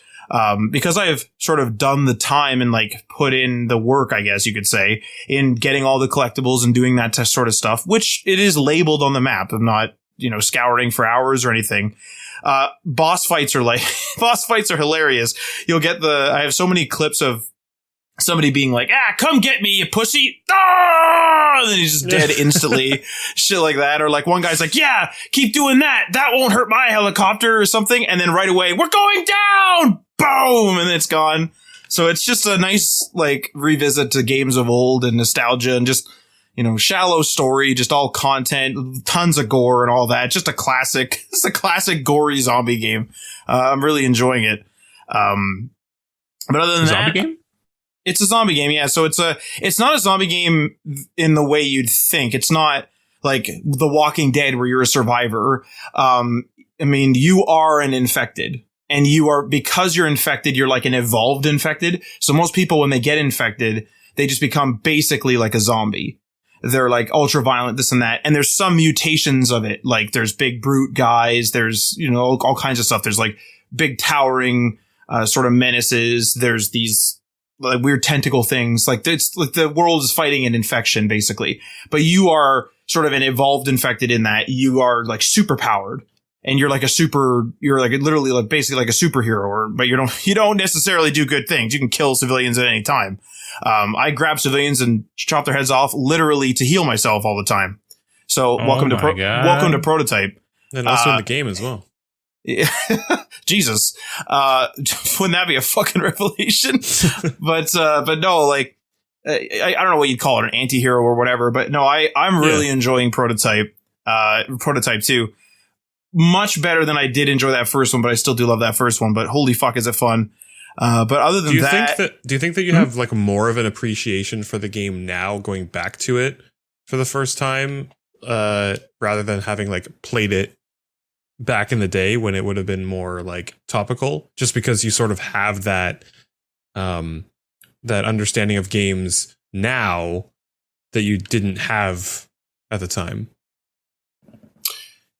Because I have sort of done the time and like put in the work, I guess you could say, in getting all the collectibles and doing that sort of stuff, which it is labeled on the map. I'm not, scouring for hours or anything. Boss fights are hilarious. You'll get I have so many clips of somebody being like, come get me, you pussy. Ah! And then he's just dead instantly. Shit like that. Or like one guy's like, yeah, keep doing that. That won't hurt my helicopter or something. And then right away, we're going down. Boom. And then it's gone. So it's just a nice like revisit to games of old and nostalgia and just, shallow story, just all content, tons of gore and all that. Just a classic, gory zombie game. I'm really enjoying it. But other than that, zombie game? It's a zombie game, yeah. So it's not a zombie game in the way you'd think. It's not like The Walking Dead where you're a survivor. You are an infected, and because you're infected, you're like an evolved infected. So most people, when they get infected, they just become basically like a zombie. They're like ultra violent, this and that. And there's some mutations of it. Like there's big brute guys. There's, all kinds of stuff. There's like big towering, sort of menaces. There's these like weird tentacle things. Like it's like the world is fighting an infection basically, but you are sort of an evolved infected in that you are like super powered and you're like literally like basically like a superhero but you don't necessarily do good things. You can kill civilians at any time. I grab civilians and chop their heads off literally to heal myself all the time. So welcome to Prototype. And also in the game as well. Jesus. Wouldn't that be a fucking revelation? But no, like, I don't know what you'd call it, an anti-hero or whatever, but no, I'm really enjoying Prototype 2. Much better than I did enjoy that first one, but I still do love that first one, but holy fuck is it fun. But other than do you think that you have like more of an appreciation for the game now going back to it for the first time, rather than having like played it back in the day when it would have been more like topical, just because you sort of have that understanding of games now that you didn't have at the time?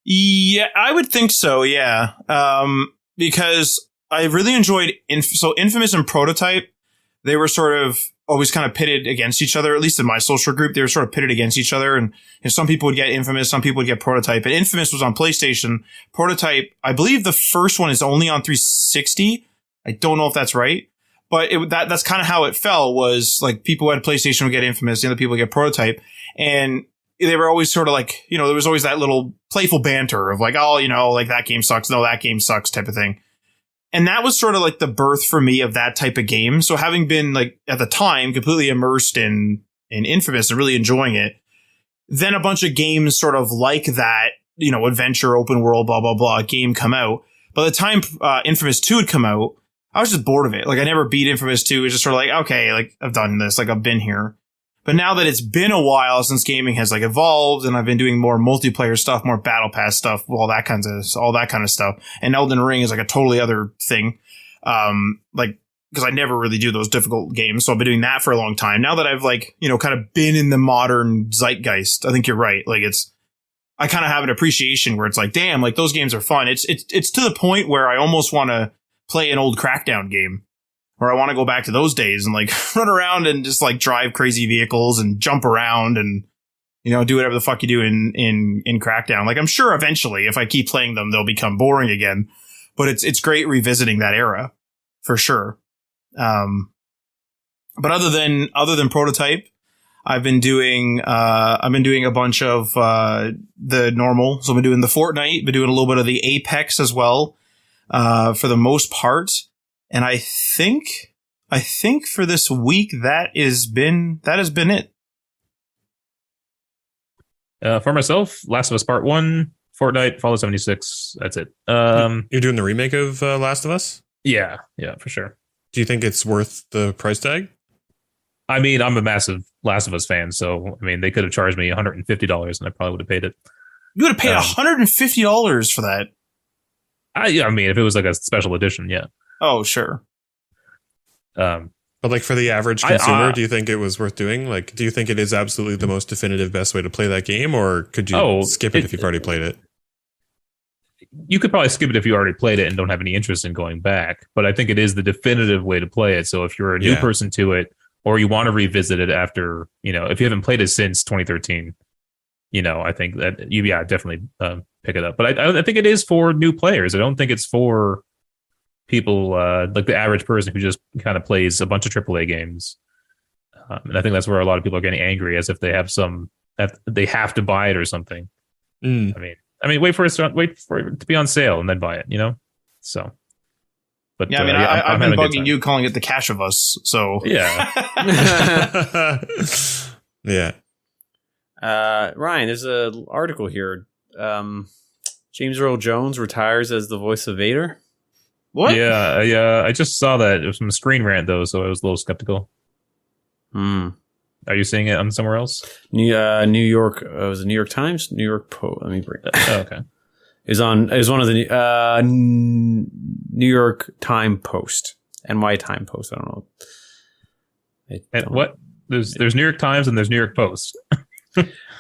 Yeah, I would think so. Yeah. Because I really enjoyed Infamous and Prototype. They were sort of always kind of pitted against each other, at least in my social group. They were sort of pitted against each other. And some people would get Infamous, some people would get Prototype. And Infamous was on PlayStation. Prototype, I believe the first one is only on 360. I don't know if that's right. But that's kind of how it fell, was like people who had PlayStation would get Infamous, the other people would get Prototype. And they were always sort of like, there was always that little playful banter of like, oh, like that game sucks. No, that game sucks type of thing. And that was sort of like the birth for me of that type of game. So having been like at the time completely immersed in Infamous and really enjoying it, then a bunch of games sort of like that, adventure, open world, blah, blah, blah game come out. By the time Infamous 2 had come out, I was just bored of it. Like I never beat Infamous 2. It was just sort of like, okay, like I've done this, like I've been here. But now that it's been a while since gaming has like evolved and I've been doing more multiplayer stuff, more battle pass stuff, all that kind of stuff. And Elden Ring is like a totally other thing. Because I never really do those difficult games. So I've been doing that for a long time. Now that I've like, kind of been in the modern zeitgeist, I think you're right. Like I kind of have an appreciation where it's like, damn, like those games are fun. It's to the point where I almost want to play an old Crackdown game. Or I want to go back to those days and like run around and just like drive crazy vehicles and jump around and, do whatever the fuck you do in Crackdown. Like I'm sure eventually if I keep playing them, they'll become boring again, but it's great revisiting that era for sure. But other than Prototype, I've been doing a bunch of, the normal. So I've been doing the Fortnite, been doing a little bit of the Apex as well, for the most part. And I think for this week that has been it. For myself, Last of Us Part 1, Fortnite, Fallout 76. That's it. You're doing the remake of Last of Us? Yeah, for sure. Do you think it's worth the price tag? I mean, I'm a massive Last of Us fan, so I mean, they could have charged me $150 and I probably would have paid it. You would have paid $150 for that? I mean, if it was like a special edition, yeah. Oh, sure. But But like for the average consumer, do you think it was worth doing? Like, do you think it is absolutely the most definitive, best way to play that game, or could you skip it if you've already played it? You could probably skip it if you already played it and don't have any interest in going back. But I think it is the definitive way to play it. So if you're a new person to it, or you want to revisit it after, if you haven't played it since 2013, I think that you definitely pick it up. But I think it is for new players. I don't think it's for people like the average person who just kind of plays a bunch of AAA games. And I think that's where a lot of people are getting angry, as if they have they have to buy it or something. I mean, wait for it to be on sale and then buy it. So. But yeah, I've been bugging you, calling it the Cash of Us. So yeah, yeah. Ryan, there's an article here. James Earl Jones retires as the voice of Vader. What? Yeah, I just saw that. It was from a Screen Rant, though, so I was a little skeptical. Are you seeing it on somewhere else? New York. Was it New York Times? New York Post. Let me bring it. Oh, okay. It was one of the New York Time Post. NY Time Post. I don't know. And what? There's New York Times and there's New York Post.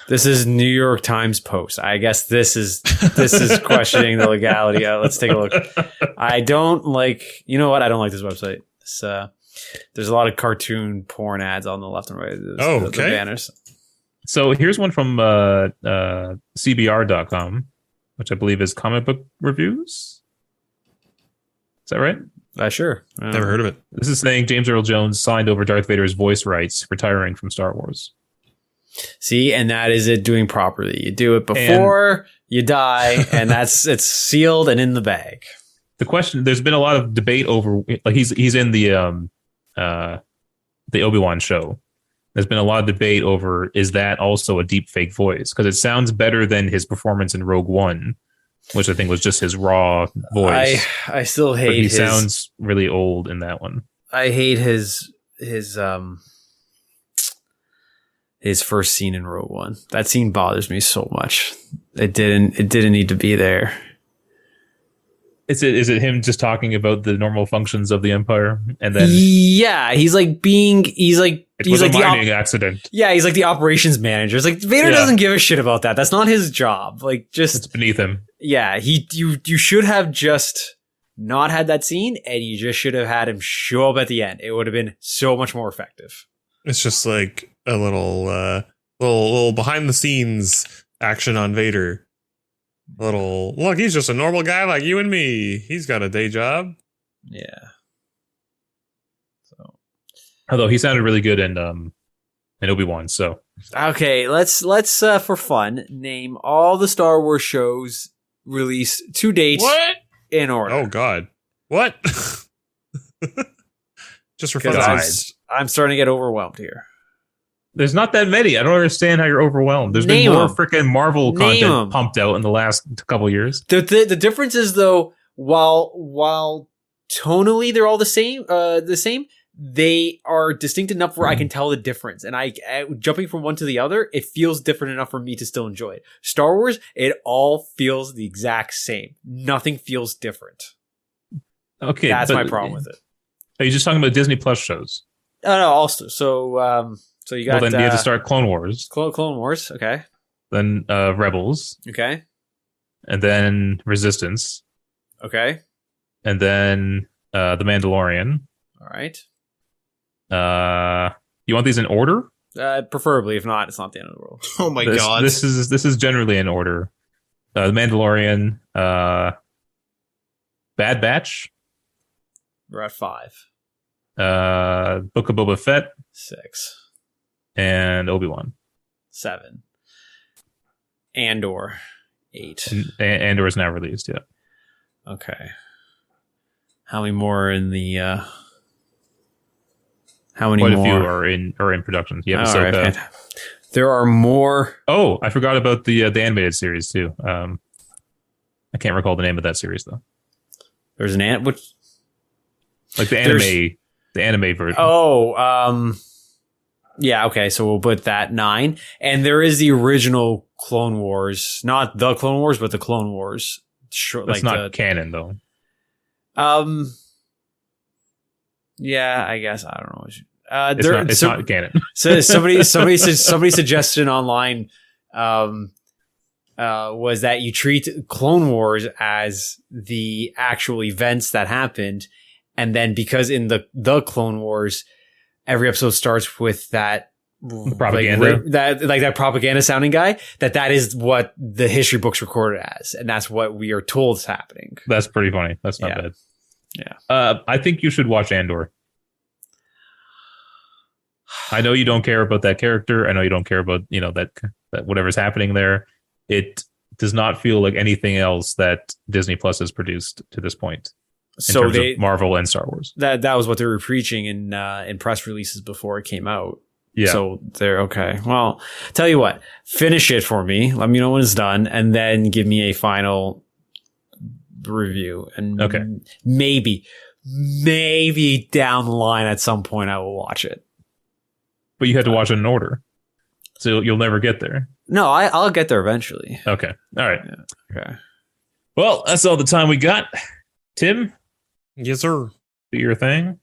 This is New York Times Post. I guess this is questioning the legality. Let's take a look. I don't like. You know what? I don't like this website. There's a lot of cartoon porn ads on the left and right. The banners. So here's one from CBR.com, which I believe is comic book reviews. Is that right? Sure. Never heard of it. This is saying James Earl Jones signed over Darth Vader's voice rights, retiring from Star Wars. See, and that is it doing properly. You do it before you die, and it's sealed and in the bag. The question: there's been a lot of debate over, like he's in the Obi-Wan show. There's been a lot of debate over, is that also a deep fake voice? Because it sounds better than his performance in Rogue One, which I think was just his raw voice. I still hate. But he sounds really old in that one. I hate his first scene in Rogue One. That scene bothers me so much. It didn't need to be there. Is it him just talking about the normal functions of the Empire, and then he's like a mining accident. Yeah, he's like the operations manager. It's like Vader doesn't give a shit about that. That's not his job. Like, just it's beneath him. Yeah, you should have just not had that scene, and you just should have had him show up at the end. It would have been so much more effective. It's just like a little behind the scenes action on Vader. Look, he's just a normal guy like you and me. He's got a day job. Yeah. So, although he sounded really good in Obi-Wan. So okay, let's for fun name all the Star Wars shows released to date. What? In order? Oh God, what? Just for fun. I'm starting to get overwhelmed here. There's not that many. I don't understand how you're overwhelmed. There's been more freaking Marvel content pumped out in the last couple of years. The difference is, though, while tonally they're all the same, they are distinct enough where I can tell the difference. And I jumping from one to the other, it feels different enough for me to still enjoy it. Star Wars, it all feels the exact same. Nothing feels different. Okay, that's my problem with it. Are you just talking about Disney Plus shows? Oh, no, also so you got. Well, then you have to start Clone Wars. Clone Wars, okay. Then Rebels, okay. And then Resistance, okay. And then The Mandalorian. All right. You want these in order? Preferably. If not, it's not the end of the world. Oh my God! This is generally in order. The Mandalorian, Bad Batch. We're at 5. Book of Boba Fett, 6. And Obi-Wan, 7. Andor, 8. Andor is now released. Yeah. Okay. How many more in the? How many Quite more? a few are in production. Yeah. Right. There are more. Oh, I forgot about the animated series too. I can't recall the name of that series though. There's an which. Like the anime version. Oh, yeah, okay, so we'll put that 9. And there is the original Clone Wars. Not the Clone Wars, but the Clone Wars. That's not canon, though. Yeah, I guess I don't know. It's not canon. So somebody suggested online was that you treat Clone Wars as the actual events that happened, and then because in the Clone Wars, every episode starts with that propaganda, that propaganda sounding guy. That is what the history books recorded as, and that's what we are told is happening. That's pretty funny. That's not bad. Yeah. I think you should watch Andor. I know you don't care about that character. I know you don't care about, that whatever's happening there. It does not feel like anything else that Disney Plus has produced to this point. In terms of Marvel and Star Wars. That was what they were preaching in press releases before it came out. Yeah. So they're okay. Well, tell you what, finish it for me. Let me know when it's done, and then give me a final review. And okay, maybe down the line at some point I will watch it. But you had to watch it in order, so you'll never get there. No, I'll get there eventually. Okay. All right. Yeah. Okay. Well, that's all the time we got. Tim? Yes, sir. Do your thing.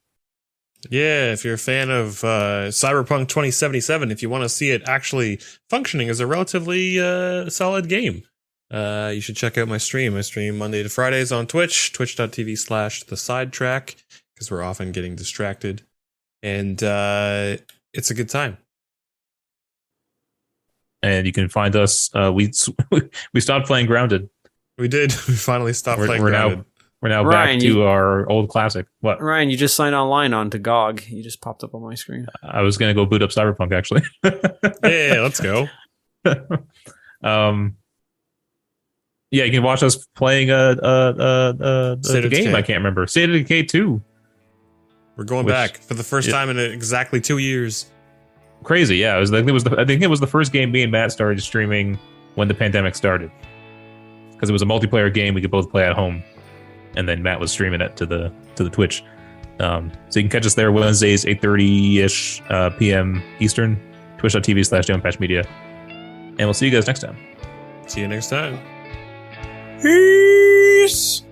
Yeah, if you're a fan of Cyberpunk 2077, if you want to see it actually functioning as a relatively solid game, you should check out my stream. I stream Monday to Fridays on Twitch, twitch.tv/thesidetrack, because we're often getting distracted. And it's a good time. And you can find us. We stopped playing Grounded. We did. We finally stopped playing Grounded. We're now Ryan, back to our old classic. What? Ryan, you just signed online onto GOG. You just popped up on my screen. I was going to go boot up Cyberpunk, actually. Yeah, let's go. Yeah, you can watch us playing the game. I can't remember. State of Decay 2. We're going back for the first time in exactly 2 years. Crazy, yeah. I think it was the first game me and Matt started streaming when the pandemic started, because it was a multiplayer game we could both play at home, and then Matt was streaming it to the Twitch. So you can catch us there Wednesdays 8:30ish p.m. Eastern, twitch.tv/DownPatchMedia, and we'll see you guys next time. See you next time. Peace.